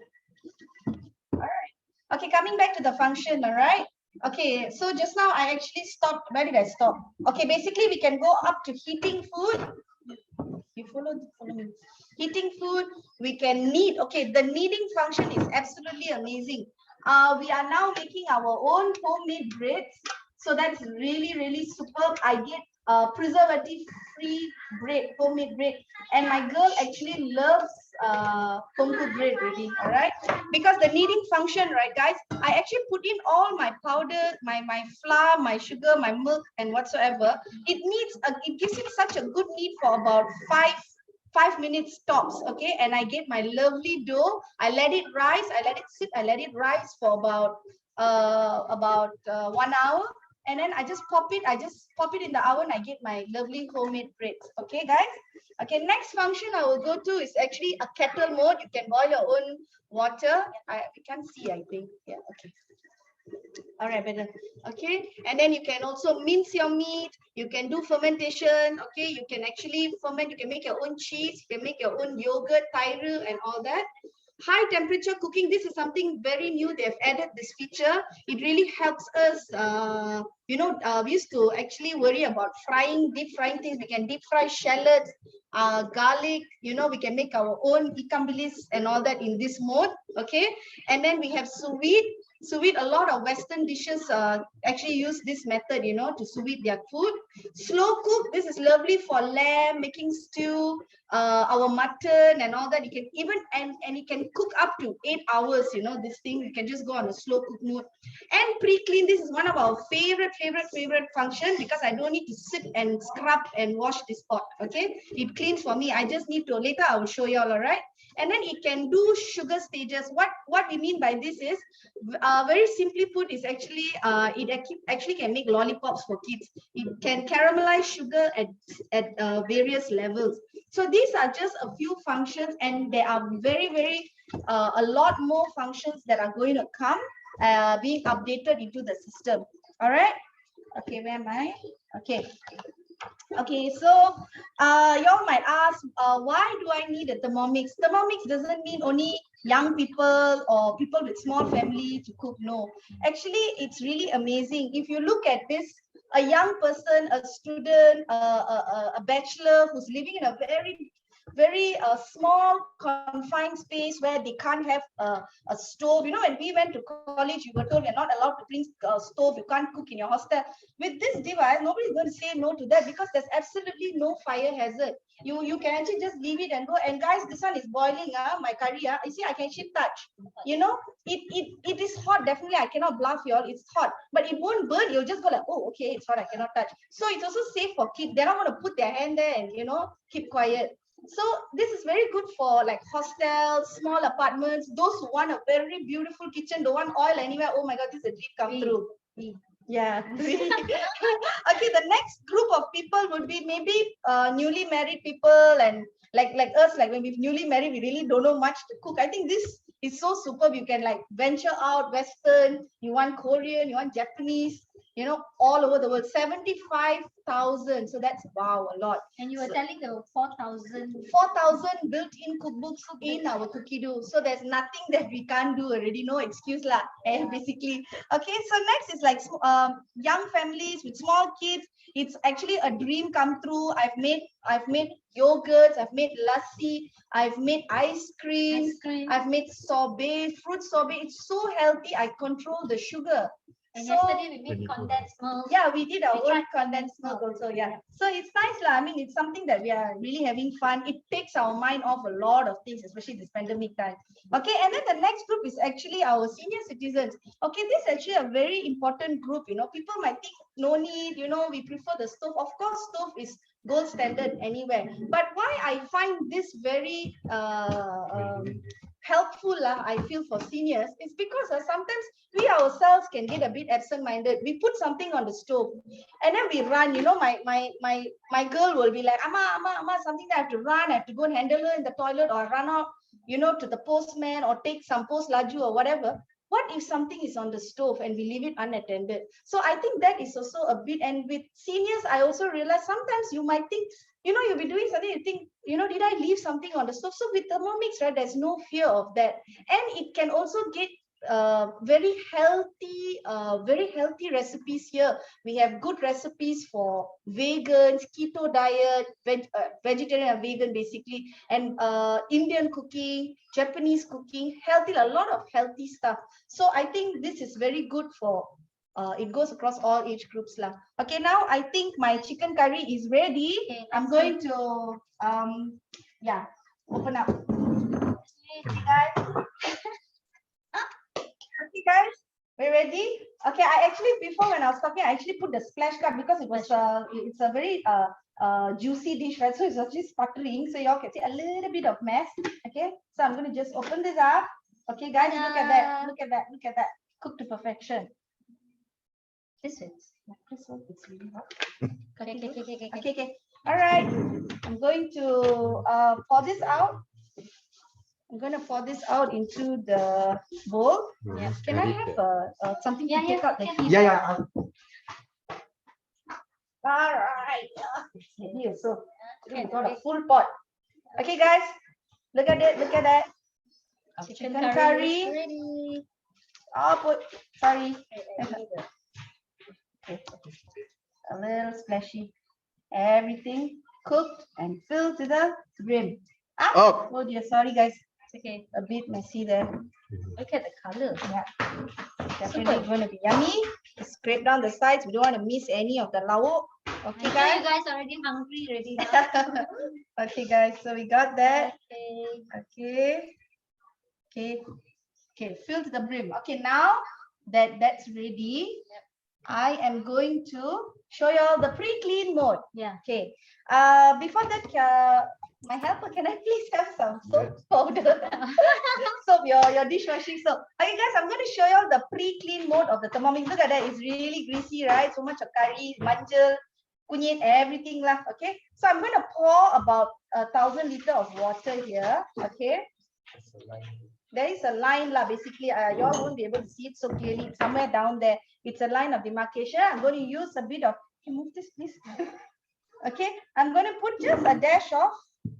right. Okay, coming back to the function, all right. Okay, so just now I actually stopped. Where did I stop? Okay, basically we can go up to heating food. You follow me. Heating food, we can knead. Okay, the kneading function is absolutely amazing. We are now making our own homemade breads. So that's really, really superb. I get preservative-free bread, homemade bread. And my girl actually loves home cooked bread really, all right? Because the kneading function, right, guys, I actually put in all my powder, my flour, my sugar, my milk, and whatsoever. It gives it such a good knead for about 5 minutes tops. Okay, and I get my lovely dough. I let it rise, I let it sit, I let it rise for about 1 hour, and then I just pop it in the oven. I get my lovely homemade breads. Okay, guys. Okay, next function I will go to is actually a kettle mode. You can boil your own water. I can't see, I think. Yeah, okay. All right, better. Okay, and then you can also mince your meat. You can do fermentation. Okay, you can actually ferment. You can make your own cheese. You can make your own yogurt, tairu, and all that. High temperature cooking. This is something very new. They've added this feature. It really helps us. We used to actually worry about deep frying things. We can deep fry shallots, garlic. You know, we can make our own ikan bilis and all that in this mode. Okay, and then we have sous vide. sous vide. A lot of Western dishes actually use this method, you know, to sous vide their food. Slow cook, this is lovely for lamb, making stew, our mutton and all that. You can even, and it can cook up to 8 hours, you know, this thing. You can just go on a slow cook mode. And pre-clean, this is one of our favorite function, because I don't need to sit and scrub and wash this pot. Okay, it cleans for me. I just need to, later I will show you all. All right. And then it can do sugar stages. What we mean by this is, very simply put, is actually it actually can make lollipops for kids. It can caramelize sugar at various levels. So these are just a few functions, and there are very a lot more functions that are going to come being updated into the system. All right. Okay, where am I? Okay. Okay, so y'all might ask, why do I need a Thermomix? Thermomix doesn't mean only young people or people with small family to cook. No, actually, it's really amazing. If you look at this, a young person, a student, a bachelor who's living in a very small confined space where they can't have a stove. You know, when we went to college, you were told you're not allowed to bring a stove, you can't cook in your hostel. With this device, nobody's going to say no to that, because there's absolutely no fire hazard. You can actually just leave it and go. And guys, this one is boiling, my curry. You see, I can actually touch. You know, it is hot. Definitely, I cannot bluff you all. It's hot, but it won't burn. You'll just go like, oh, okay, it's hot. I cannot touch. So it's also safe for kids. They're not going to put their hand there and, you know, keep quiet. So this is very good for like hostels, small apartments, those who want a very beautiful kitchen, don't want oil anywhere. Oh my God, this is a dream come true. Yeah. Okay, the next group of people would be maybe newly married people, and like us, like when we're newly married, we really don't know much to cook. I think this is so superb. You can like venture out Western, you want Korean, you want Japanese, you know, all over the world. 75,000. So that's wow, a lot.
And you were telling the 4,000
built-in cookbooks in our cookie dough. So there's nothing that we can't do already. No excuse lah. Basically. Okay. So next is like young families with small kids. It's actually a dream come true. I've made yogurts. I've made lassi. I've made ice cream. I've made sorbet, fruit sorbet. It's so healthy. I control the sugar.
And
so,
yesterday we made condensed milk.
Yeah, we did our own condensed milk also. Yeah. So it's nice lah. I mean, it's something that we are really having fun. It takes our mind off a lot of things, especially this pandemic time. Okay, and then the next group is actually our senior citizens. Okay, this is actually a very important group. You know, people might think no need. You know, we prefer the stove. Of course, stove is gold standard anywhere. But why I find this very helpful, I feel, for seniors, is because sometimes we ourselves can get a bit absent-minded. We put something on the stove and then we run. You know, my girl will be like, Amma, something that I have to run, I have to go and handle her in the toilet, or run out, you know, to the postman, or take some post laju or whatever. What if something is on the stove and we leave it unattended? So I think that is also a bit. And with seniors, I also realize sometimes you might think, you know, you'll be doing something, you think, you know, did I leave something on the stove? So with Thermomix, right, there's no fear of that. And it can also get very healthy recipes here. We have good recipes for vegans, keto diet, vegetarian and vegan basically, and Indian cooking, Japanese cooking, healthy, a lot of healthy stuff. So I think this is very good for it goes across all age groups lah. Okay, now I think my chicken curry is ready. Okay, I'm going to yeah, open up. Okay, guys. Okay, guys, we're ready. Okay, I actually, before when I was talking, I actually put the splash guard because it was it's a very juicy dish, right? So it's actually sputtering, so y'all can see a little bit of mess. Okay, so I'm going to just open this up. Okay, guys, look at that, look at that, look at that, cooked to perfection. This is it's really hot. Okay. All right, I'm going to pour this out. I'm going to pour this out into the bowl. Yeah. Can I have something to take out the heat?
Yeah.
All right. Here, so we've got a full pot. Okay, guys, look at it. Look at that. Chicken curry. Ready. Sorry. Okay. A little splashy. Everything cooked and filled to the brim. Oh dear, sorry guys. It's okay. A bit messy there. Look at the color. Yeah. definitely going to be yummy. Scrape down the sides. We don't want to miss any of the lauk. Okay,
I know
guys.
you guys already hungry already now.
Okay, guys. So we got that.
Okay.
Okay. Okay. Fill to the brim. Okay. Now that that's ready, I am going to show you all the pre-clean mode.
Yeah.
Okay. Before that, my helper, can I please have some soap powder? Soap, your dishwashing soap. Okay, guys, I'm going to show you all the pre-clean mode of the Thermomix. Look at that, it's really greasy, right? So much of curry, manjal, kunyit, everything lah. Okay, so I'm going to pour about 1,000 liters of water here. Okay, there is a line lah. Basically, you all won't be able to see it so clearly. Somewhere down there, it's a line of demarcation. I'm going to use a bit of. Can you move this, please? Okay, I'm going to put just a dash of.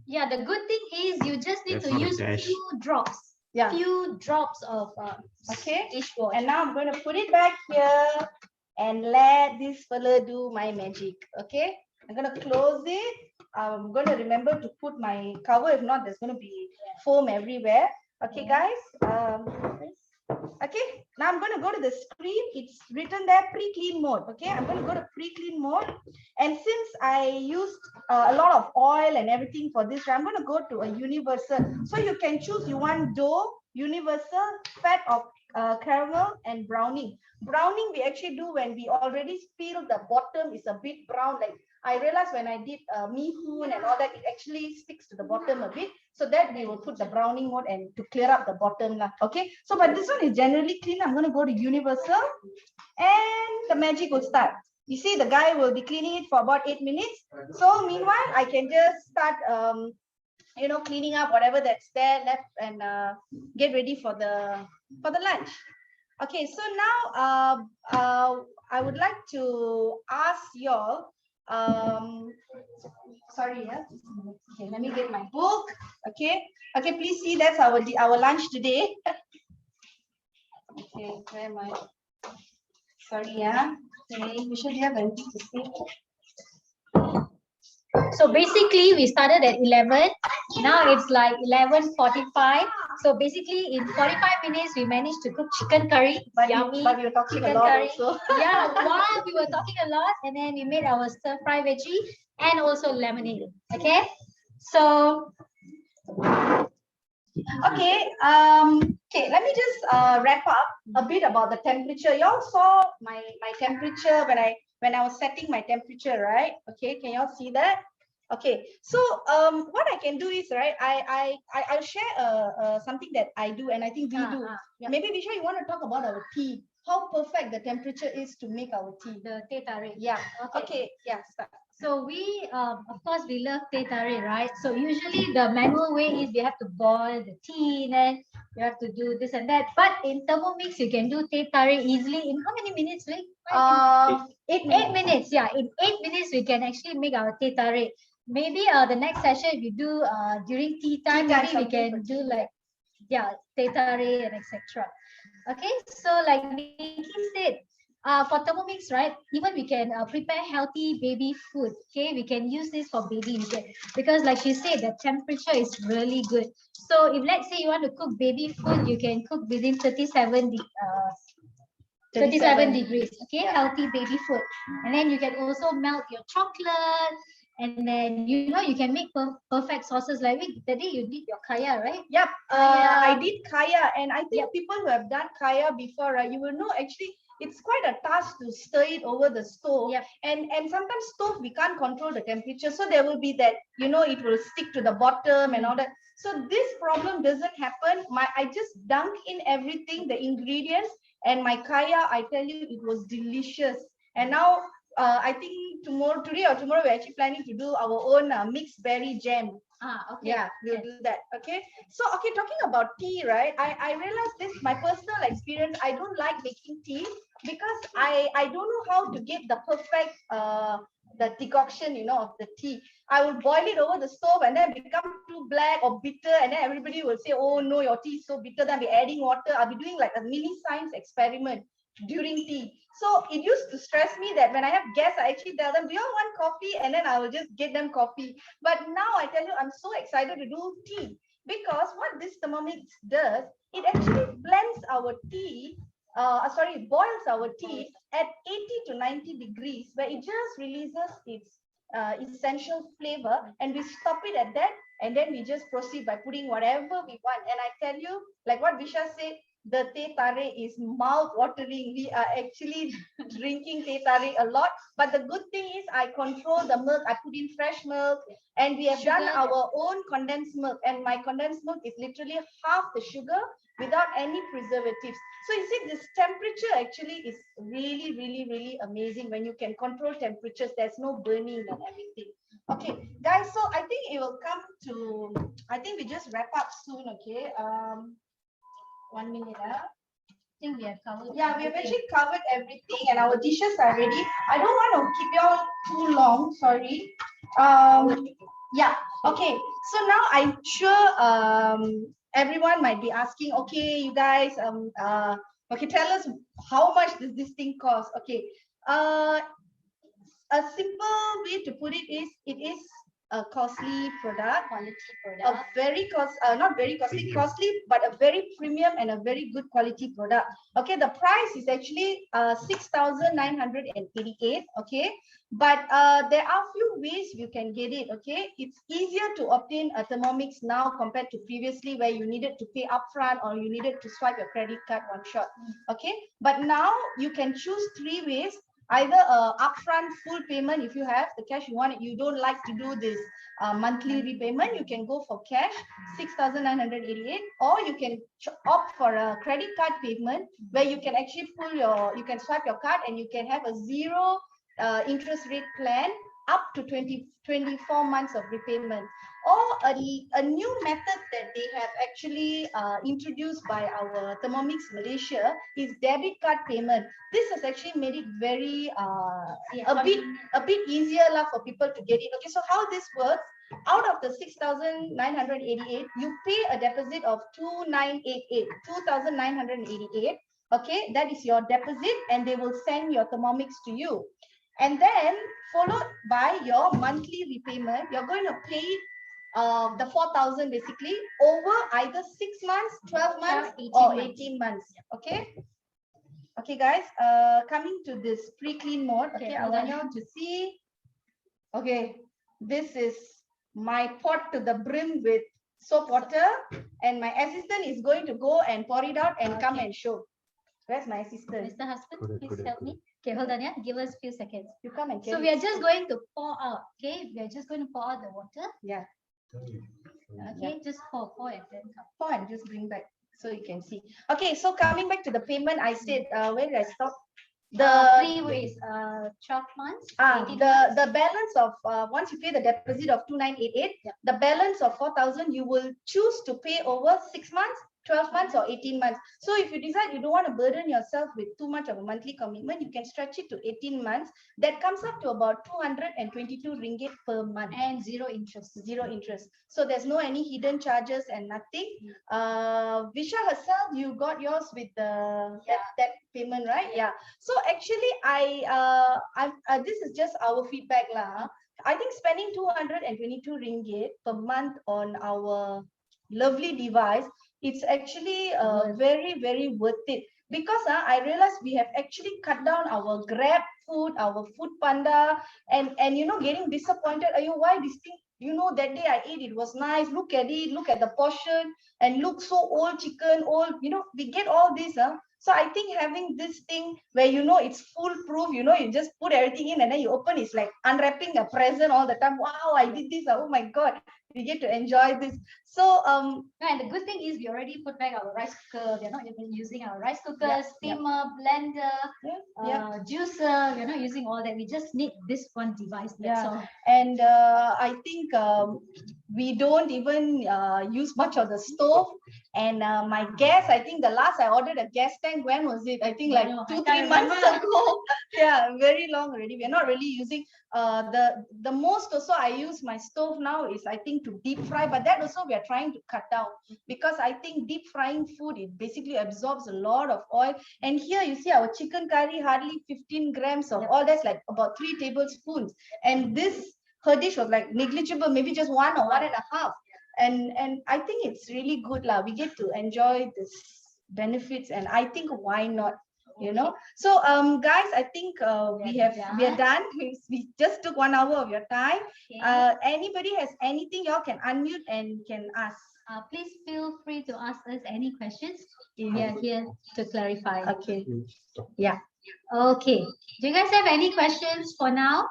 Yeah, the good thing is you just need to use few drops.
Yeah.
Few drops of
okay.
dishwash.
And now I'm going to put it back here and let this fella do my magic. Okay. I'm going to close it. I'm going to remember to put my cover. If not, there's going to be foam everywhere. Okay, guys. Okay. Now I'm going to go to the screen. It's written there pre-clean mode. Okay. I'm going to go to pre-clean mode. And since I used a lot of oil and everything for this, I'm going to go to a universal. So you can choose you want dough, universal, fat of caramel, and browning. Browning we actually do when we already peel the bottom is a bit brown. Like I realized when I did mee hoon and all that, it actually sticks to the bottom a bit. So that we will put the browning mode and to clear up the bottom. Okay. So but this one is generally clean. I'm going to go to universal and the magic will start. You see the guy will be cleaning it for about 8 minutes. So meanwhile, I can just start, cleaning up whatever that's there left and get ready for the lunch. Okay, so now I would like to ask y'all. Sorry, yeah. Okay, let me get my book. Okay, please see that's our lunch today. Okay, where am I? Sorry, yeah. Okay, we should have anything to say.
So basically, we started at 11. Now it's like 11:45. So basically, in 45 minutes, we managed to cook chicken curry.
But
Yummy.
we were talking
chicken
a lot
curry.
also.
Yeah, while we were talking a lot, and then we made our stir fry veggie and also lemonade. Okay, so.
Okay, let me just wrap up a bit about the temperature. Y'all saw my temperature when I was setting my temperature, right? Okay, can y'all see that? Okay, so what I can do is, right, I'll share something that I do and I think we do.
Yeah.
Maybe Visya, you want to talk about our tea, how perfect the temperature is to make our tea.
The teh tarik.
Yeah. Okay. Yeah. Start.
So we, of course, we love teh tarik, right? So usually the manual way is you have to boil the tea, and then you have to do this and that. But in Thermomix, you can do teh tarik easily in how many minutes, Vic? 8 minutes. Yeah, in 8 minutes we can actually make our teh tarik. Maybe the next session if you do during tea time, maybe we can do like teh tarik and etc. Okay, so like Vicky said. For Thermomix, right? Even we can prepare healthy baby food. Okay, we can use this for baby because, like she said, the temperature is really good. So if let's say you want to cook baby food, you can cook within 37 degrees. Okay, healthy baby food, and then you can also melt your chocolate. And then you can make perfect sauces like the day you did your kaya, right?
Yep, I did kaya, and I think people who have done kaya before, you will know actually. It's quite a task to stir it over the stove.
Yep.
And sometimes stove, we can't control the temperature. So there will be that, it will stick to the bottom and all that. So this problem doesn't happen. I just dunk in everything, the ingredients, and my kaya, I tell you, it was delicious. And now, I think today or tomorrow, we're actually planning to do our own mixed berry jam.
Okay.
Yeah, we'll do that. Okay. So, talking about tea, right? I realized this, my personal experience, I don't like making tea because I don't know how to get the perfect the decoction, of the tea. I will boil it over the stove and then become too black or bitter, and then everybody will say, oh no, your tea is so bitter. Then I'll be adding water. I'll be doing like a mini science experiment during tea. So it used to stress me that when I have guests, I actually tell them, do you all want coffee? And then I will just get them coffee. But now I tell you, I'm so excited to do tea because what this Thermomix does, it actually blends our tea boils our tea at 80 to 90 degrees, where it just releases its essential flavor, and we stop it at that, and then we just proceed by putting whatever we want. And I tell you, like what Visha said, the teh tarik is mouth watering. We are actually drinking teh tarik a lot, but the good thing is I control the milk. I put in fresh milk, and we have done our own condensed milk, and my condensed milk is literally half the sugar without any preservatives. So you see, this temperature actually is really, really, really amazing when you can control temperatures. There's no burning and everything. Okay, guys, so I think it will come to, I think we just wrap up soon, okay? 1 minute.
I think we have covered.
Yeah, we have actually covered everything, and our dishes are ready. I don't want to keep you all too long, sorry. Yeah, okay. So now I'm sure everyone might be asking, okay, you guys, okay, tell us how much does this thing cost? Okay, a simple way to put it is a costly product,
Quality product.
a very not very costly, costly, but a very premium and a very good quality product. Okay, the price is actually 6,988. Okay, but there are few ways you can get it. Okay, it's easier to obtain a Thermomix now compared to previously, where you needed to pay upfront or you needed to swipe your credit card one shot. Okay, but now you can choose 3 ways. Either upfront full payment, if you have the cash, you don't like to do this monthly repayment, you can go for cash 6,988, or you can opt for a credit card payment, where you can actually you can swipe your card and you can have a 0 interest rate plan up to 24 months of repayment. Or a new method that they have actually introduced by our Thermomix Malaysia is debit card payment. This has actually made it very a bit easier for people to get it. Okay, so how this works? Out of the 6,988, you pay a deposit of 2,988. Okay, that is your deposit, and they will send your Thermomix to you. And then followed by your monthly repayment, you're going to pay the 4,000 basically over either 6 months, 12 months, or 18 months. Okay. Okay, guys. Coming to this pre-clean mode. Okay, I want you to see. Okay, this is my pot to the brim with soap water, and my assistant is going to go and pour it out and come and show. Where's my assistant?
Mr. Husband, please help me. Okay, hold on, yeah. Give us a few seconds.
You come and
so we are just going to pour out. Okay, we are just going to pour out the water.
Yeah.
Okay, just pour and then come.
Pour and just bring back so you can see. Okay, so coming back to the payment, I said, where did I stop?
The 3 ways, 12 months.
The balance of once you pay the deposit of 2,988, the balance of 4,000 you will choose to pay over 6 months, 12 months, or 18 months. So if you decide you don't want to burden yourself with too much of a monthly commitment, you can stretch it to 18 months. That comes up to about 222 ringgit per month.
And 0 interest.
0 interest. So there's no any hidden charges and nothing. Visha herself, you got yours with the that payment, right? Yeah. So actually, this is just our feedback lah. I think spending 222 ringgit per month on our lovely device, it's actually very, very worth it, because I realized we have actually cut down our Grab food, our Food Panda, and getting disappointed. Why this thing? That day I ate, it was nice. Look at it, look at the portion, and look so old chicken, old. We get all this. So I think having this thing where it's foolproof, you just put everything in and then you open, it's like unwrapping a present all the time. Wow, I did this. Oh my God, we get to enjoy this. So
and the good thing is we already put back our rice cooker. We're not even using our rice cooker, steamer, blender, juicer. We're not using all that. We just need this one device. That's all.
And I think we don't even use much of the stove. And my gas, I think the last I ordered a gas tank, when was it? I think like 2-3 months ago. Yeah, very long already. We're not really using the most also I use my stove now is, I think, to deep fry, but that also we are trying to cut down, because I think deep frying food, it basically absorbs a lot of oil. And here you see our chicken curry, hardly 15 grams of oil. That's like about 3 tablespoons. And her dish was like negligible, maybe just 1 or 1.5. And I think it's really good lah. We get to enjoy this benefits, and I think why not? you know. So guys, I think we are done. We just took 1 hour of your time. Anybody has anything, y'all can unmute and can ask.
Please feel free to ask us any questions. We are here to clarify.
Okay. Yeah.
Okay. Do you guys have any questions for now?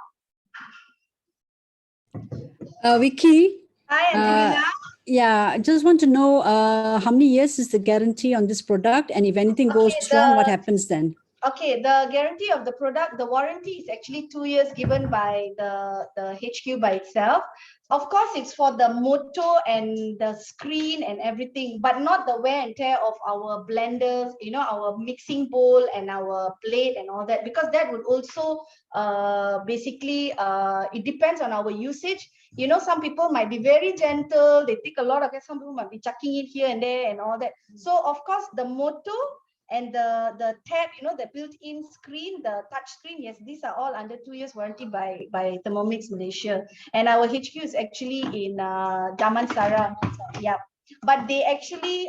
Vicky.
Hi, Angelina.
Yeah, I just want to know how many years is the guarantee on this product, and if anything goes wrong, what happens then?
Okay, the guarantee of the product, the warranty is actually 2 years given by the HQ by itself. Of course, it's for the motor and the screen and everything, but not the wear and tear of our blenders, you know, our mixing bowl and our blade and all that, because that would also basically, it depends on our usage. You know, some people might be very gentle, they take a lot of it, some people might be chucking it here and there and all that. So of course, the motor and the tab, you know, the built-in screen, the touch screen, yes, these are all under 2 years warranty by Thermomix Malaysia. And our HQ is actually in Damansara. Yeah. But they actually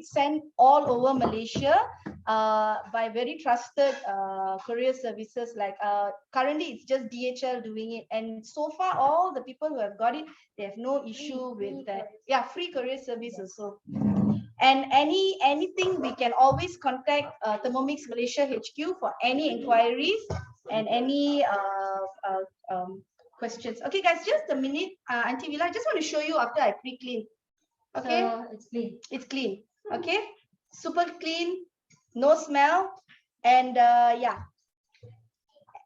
send all over Malaysia by very trusted courier services. Like currently it's just DHL doing it, and so far all the people who have got it, they have no issue with that. Yeah, free courier service also. And anything, we can always contact Thermomix Malaysia HQ for any inquiries and any questions. Okay, guys, just a minute. Auntie Villa, I just want to show you after I pre-clean. Okay,
So it's clean.
It's clean. Okay, super clean, no smell, and yeah.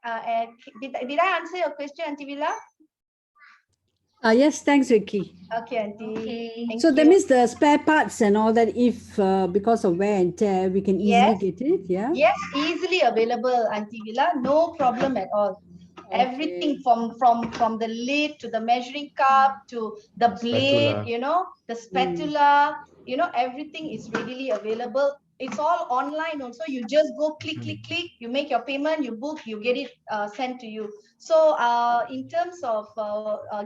And did I answer your question, Auntie Villa?
Yes, thanks, Vicky.
Okay, Auntie.
Okay.
Thank
So
you.
that means the spare parts and all that, if because of wear and tear, we can easily get it, yeah?
Yes, easily available, Auntie Villa. No problem at all. Everything from the lid to the measuring cup to the blade,
Spatula.
you know, the spatula, you know, everything is readily available. It's all online also. You just go click, you make your payment, you book, you get it sent to you. So in terms of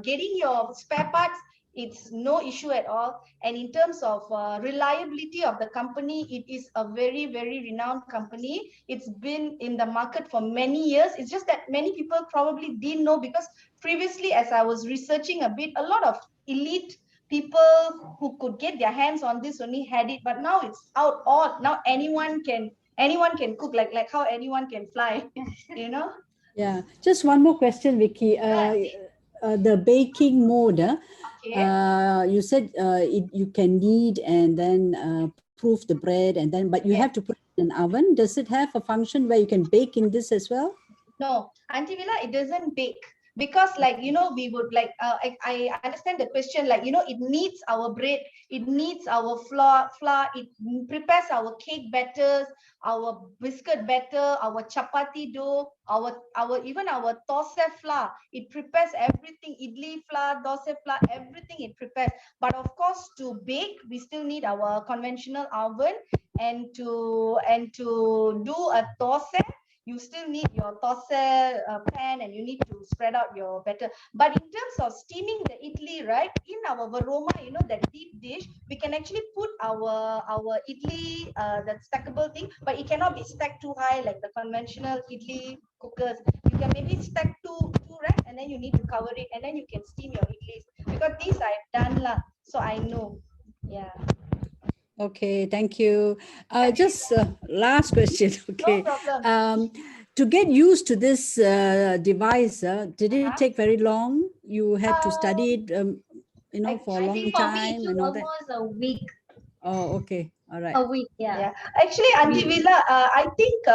getting your spare parts, it's no issue at all. And in terms of reliability of the company, it is a very, very renowned company. It's been in the market for many years. It's just that many people probably didn't know, because previously, as I was researching a bit, a lot of elite people who could get their hands on this only had it, but now it's out all. Now anyone can cook, like how anyone can fly, you know.
Yeah, just one more question, Vicky. The baking mode, you said you can knead and then proof the bread, and then, but you have to put it in an oven. Does it have a function where you can bake in this as well?
No, Auntie Villa, it doesn't bake, because, like, you know, we would like I understand the question. Like, you know, it needs our bread, it needs our flour, it prepares our cake batters, our biscuit batter, our chapati dough, our even our dosa flour. It prepares everything, idli flour, dosa flour, everything it prepares. But of course, to bake, we still need our conventional oven, and to do a dosa, you still need your toaster pan, and you need to spread out your batter. But in terms of steaming the idli, right, in our varoma, you know, that deep dish, we can actually put our idli, that stackable thing, but it cannot be stacked too high like the conventional idli cookers. You can maybe stack two right, and then you need to cover it, and then you can steam your idlis, because these I've done lah, so I know. Yeah.
Okay, thank you. Just last question. Okay.
No problem.
To get used to this device, did it take very long? You had to study it, you know, for a long time and all that?
Almost a week.
Oh, okay. All right.
A week, yeah.
Actually, Auntie Villa, I think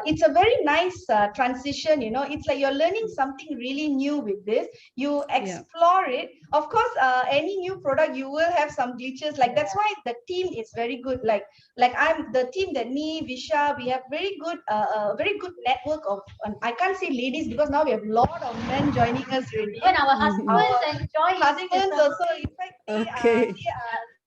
it's a very nice transition. You know, it's like you're learning something really new with this. You explore it. Of course, any new product, you will have some glitches. Like, that's why the team is very good. Like I'm the team that me, Visya, we have very good network of. I can't say ladies, because now we have a lot of men joining us already.
Even our husbands enjoy using
Husbands also. In fact,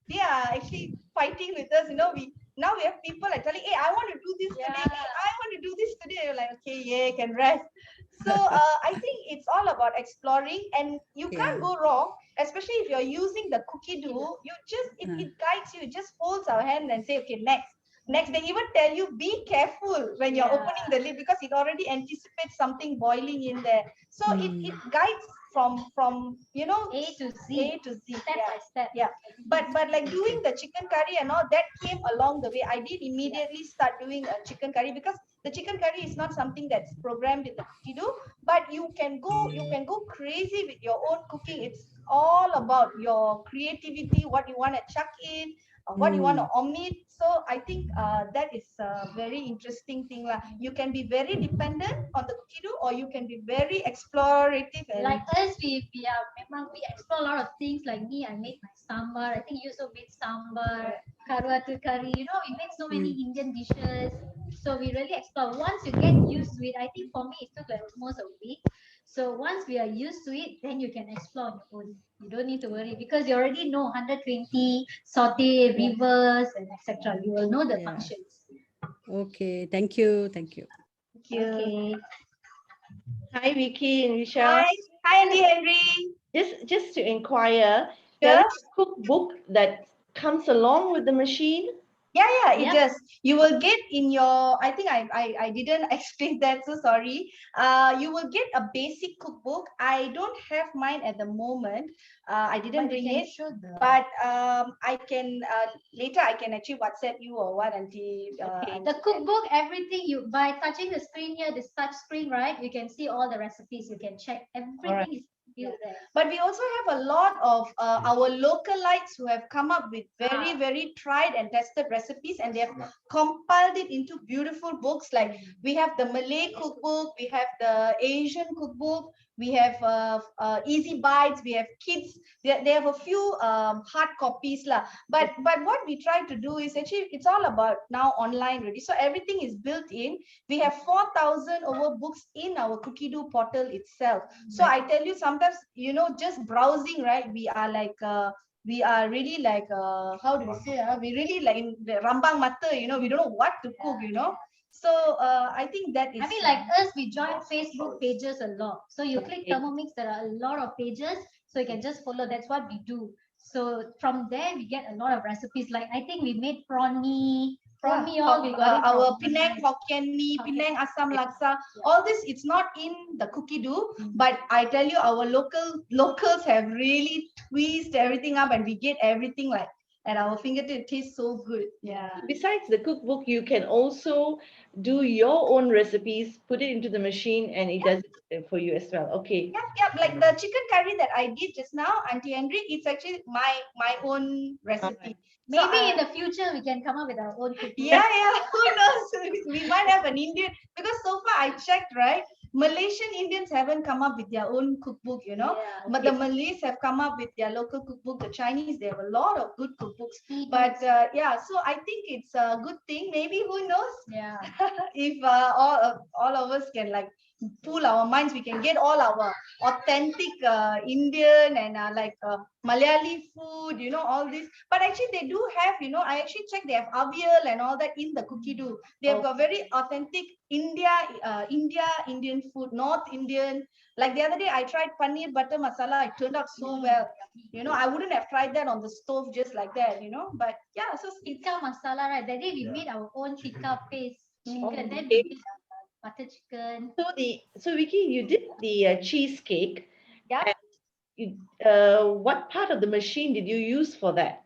they are actually fighting with us. You know, we have people like telling, hey, I want to do this today. Hey, I want to do this today. You're like, okay, yeah, can rest. So I think it's all about exploring, and you can't go wrong, especially if you're using the cookie dough. You just it guides you. It just holds our hand and say, okay, next. Next, they even tell you be careful when you're
Yeah.
opening the lid because it already anticipates something boiling in there. So it guides from
A to Z.
A to Z.
Step
Yeah.
by step.
Yeah. But like doing the chicken curry and all that came along the way. I did immediately start doing a chicken curry because the chicken curry is not something that's programmed in the cookie dough, but you can go crazy with your own cooking. It's all about your creativity, what you want to chuck in, what you want to omit. So I think that is a very interesting thing lah. You can be very dependent on the cookie dough, or you can be very explorative and
Like us, we explore a lot of things. Like me, I made my sambar. I think you also made sambar, karwatu curry. You know, we make so many Indian dishes. So we really explore. Once you get used to it, I think for me it took like almost a week. So once we are used to it, then you can explore on your own. You don't need to worry because you already know 120 saute, reverse, and etc. You will know the
Yeah.
functions.
Okay, thank you. Thank you.
Thank you.
Okay.
Hi, Vicky and Visha.
Hi, Andy Henry.
Just to inquire,
Sure.
there is a cookbook that comes along with the machine.
Yeah, it
Yep.
does. You will get in your, I think I didn't explain that, so sorry. You will get a basic cookbook. I don't have mine at the moment. I didn't bring it, but I can later I can actually WhatsApp you or what until
Okay. The cookbook, everything you by touching the screen here, this touch screen, right? You can see all the recipes. You can check everything is built there.
But we also have a lot of our localites who have come up with very tried and tested recipes, and they have compiled it into beautiful books. Like we have the Malay cookbook, we have the Asian cookbook, we have Easy Bites, we have kids. They have a few hard copies lah. But what we try to do is actually it's all about now online already. So everything is built in. We have 4,000 over books in our Cookie Do portal itself. So I tell you, sometimes just browsing, right? We are like we are really like how do we say? We really like in the rambang mata. We don't know what to cook. So I think that is.
I mean, like us, we join Facebook pages a lot. So you click Thermomix, there are a lot of pages, so you can just follow. That's what we do. So from there, we get a lot of recipes. Like I think we made prawn mee all. We got it
our
from
Penang Hokkien mee,
Hokkien.
Penang Assam laksa. All this, it's not in the Cookie Do, but I tell you, our locals have really tweezed everything up, and we get everything like at our fingertip. It tastes so good. Yeah.
Besides the cookbook, you can also do your own recipes, put it into the machine, and it does it for you as well. Okay.
Yep. Like the chicken curry that I did just now, Auntie Henry, it's actually my own recipe.
Maybe in the future we can come up with our own cookbook.
Yeah. Who knows? We might have an Indian, because so far I checked, right? Malaysian Indians haven't come up with their own cookbook, but the Malays have come up with their local cookbook. The Chinese, they have a lot of good cookbooks. But so I think it's a good thing. Maybe, who knows?
Yeah.
If all of us can like pool our minds, we can get all our authentic Indian and Malayali food, all this. But actually they do have, I actually checked, they have avial and all that in the Cookie Do. They have got very authentic Indian food, North Indian. Like the other day I tried paneer butter masala. It turned out so well. I wouldn't have tried that on the stove just like that, but yeah. So
Tikka masala, right? That day we made our own tikka paste chicken. Then we did butter chicken.
So Vicky, you did the cheesecake.
Yeah.
And what part of the machine did you use for that?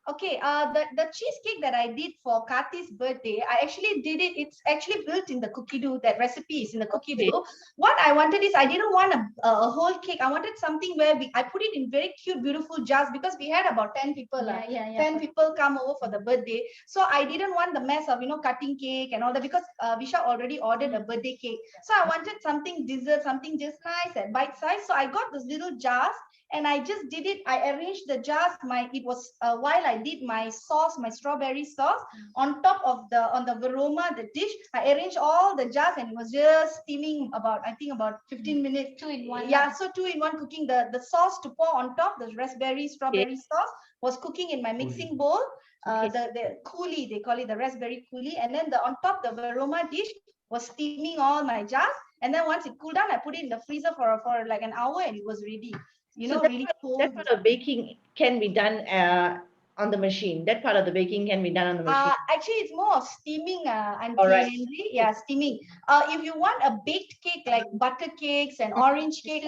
Okay, the cheesecake that I did for Kathy's birthday, I actually did it. It's actually built in the Cookie Do. That recipe is in the Cookie Do. What I wanted is, I didn't want a whole cake. I wanted something where I put it in very cute, beautiful jars, because we had about 10 people. 10 people come over for the birthday. So I didn't want the mess of, cutting cake and all that, because Visha already ordered a birthday cake. So I wanted something dessert, something just nice and bite size. So I got those little jars. And I just did it. I arranged the jars. It was while I did my sauce, my strawberry sauce, on top of on the varoma, the dish. I arranged all the jars, and it was just steaming about 15 minutes.
2 in 1.
Yeah, so 2 in 1 cooking. The sauce to pour on top, the strawberry sauce was cooking in my mixing bowl. The coulis, they call it, the raspberry coulis, and then on top the varoma dish was steaming all my jars. And then once it cooled down, I put it in the freezer for like an hour, and it was ready.
So
really cold.
that part of baking can be done on the machine? That part of the baking can be done on the machine.
Actually, it's more of steaming, Auntie
All right.
Henry. Yeah, steaming. If you want a baked cake like butter cakes and orange cake,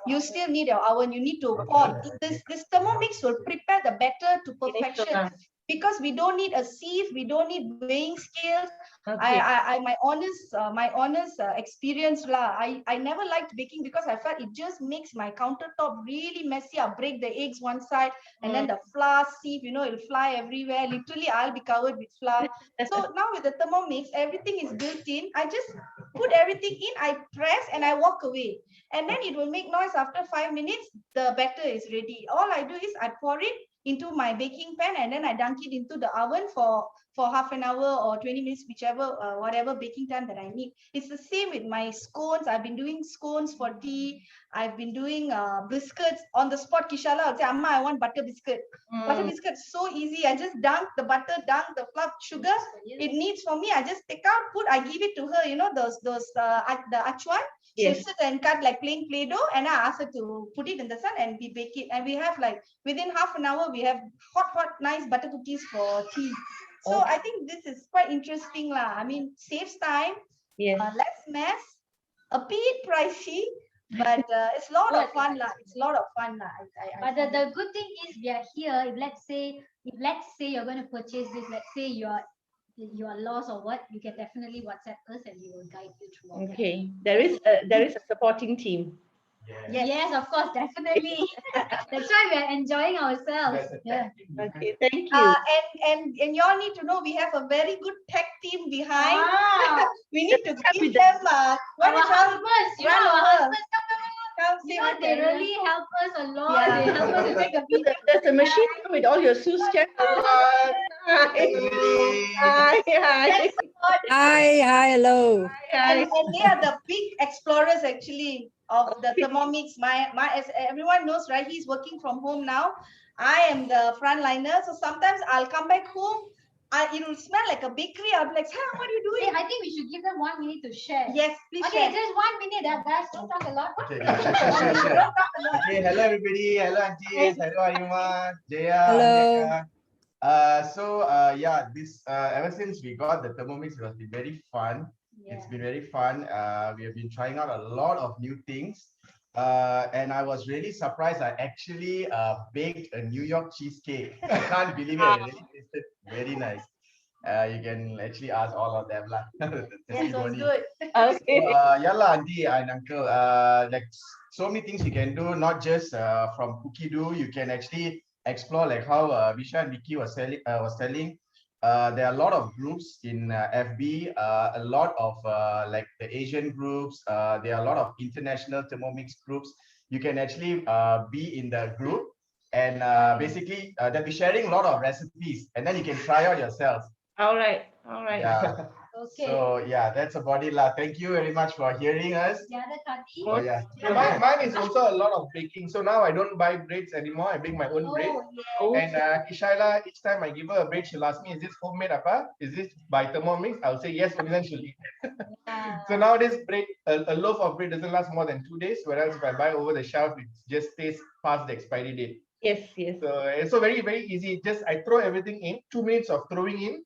you still need your oven. You need to pour. This Thermomix will prepare the batter to perfection because we don't need a sieve, we don't need weighing scales.
Okay.
My honest experience lah. I never liked baking because I felt it just makes my countertop really messy. I'll break the eggs one side, and then the flour sieve, it'll fly everywhere. Literally, I'll be covered with flour. So now with the Thermomix, everything is built in. I just put everything in, I press, and I walk away. And then it will make noise after 5 minutes. The batter is ready. All I do is I pour it into my baking pan, and then I dunk it into the oven for half an hour or 20 minutes, whichever whatever baking time that I need. It's the same with my scones. I've been doing scones for tea. I've been doing biscuits on the spot. Kishala will say, Amma, I want butter biscuit. Butter biscuit, so easy. I just dunk the butter, dunk the fluff, sugar. It needs for me. I just take out, I give it to her. Those the achuan. She'll sit and cut like plain Play-Doh, and I ask her to put it in the sun and we bake it. And we have like within half an hour, we have hot, nice butter cookies for tea. So I think this is quite interesting lah. I mean, saves time, less mess, a bit pricey, but it's a lot of fun lah. It's a lot of fun lah.
But the good thing is we are here. If let's say you're going to purchase this, let's say you are lost or what, you can definitely WhatsApp us and we will guide you through.
Okay, there is a supporting team.
Yes, of course, definitely. That's why we are enjoying ourselves. Yeah.
Okay, thank you.
And y'all need to know we have a very good tech team behind. We need to give them
our husbands. Our husbands they really help us a lot.
Yeah.
They help us to take a video.
There's a machine with all your sous chef.
Hi, hello.
And they are the big explorers actually of the Thermomix. As everyone knows, right? He's working from home now. I am the frontliner. So sometimes I'll come back home. It will smell like a bakery. I'll be like, "Huh, what are you doing?"
I think we should give them 1 minute to share.
Yes, please
Okay,
share.
just 1 minute, guys. Don't talk a lot.
Okay,
Don't talk a lot.
Okay, hello everybody. Hello aunties. Hello Ayuma, Jaya.
Hello.
This ever since we got the Thermomix, it has been very fun. It's been very fun. We have been trying out a lot of new things. And I was really surprised. I actually baked a New York cheesecake. I can't believe it. It really tasted very nice. You can actually ask all of them lah.
Yes, so good.
Okay.
Auntie and uncle. Like so many things you can do, not just from cookie dough. You can actually explore like how Visya and Vicky was telling. There are a lot of groups in FB, a lot of like the Asian groups. There are a lot of international Thermomix groups. You can actually be in the group, and basically they'll be sharing a lot of recipes, and then you can try out yourself.
All right.
Yeah.
Okay.
So yeah, that's about it lah. Thank you very much for hearing us. Oh yeah.
Mine is also a lot of baking. So now I don't buy breads anymore. I bake my own bread. And Kishaila, each time I give her a bread, she'll ask me, "Is this homemade, Appa? Is this by Thermomix?" I'll say yes, only then she'll eat it. So nowadays, bread, a loaf of bread doesn't last more than 2 days. Whereas if I buy over the shelf, it just stays past the expiry date.
Yes.
So very, very easy. Just I throw everything in, 2 minutes of throwing in.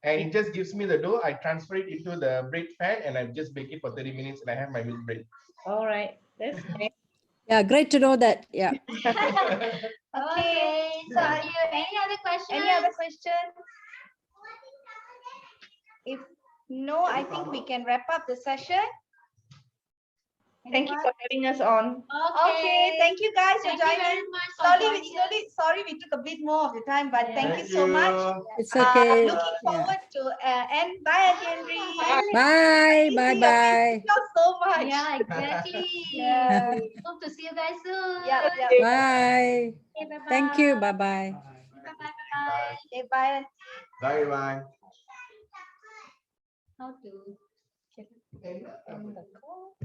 And it just gives me the dough. I transfer it into the bread pan and I just bake it for 30 minutes and I have my milk bread.
All right. That's nice.
Yeah, great to know that. Yeah.
Okay. So any other questions?
Any other questions? If no, I think we can wrap up the session.
Thank you for having us on.
Okay, thank you guys for
Thank you
joining.
very much for joining us.
Sorry we took a bit more of your time, but thank you so much.
It's okay.
Looking forward to and bye, Henry.
Bye. Bye.
Thank you so much.
Yeah, exactly.
Yeah.
Hope to see you guys soon.
Yeah.
Bye.
Okay, bye-bye.
Thank you. Bye-bye.
Bye-bye.
Okay, bye.
Bye everyone.
How to
End the call.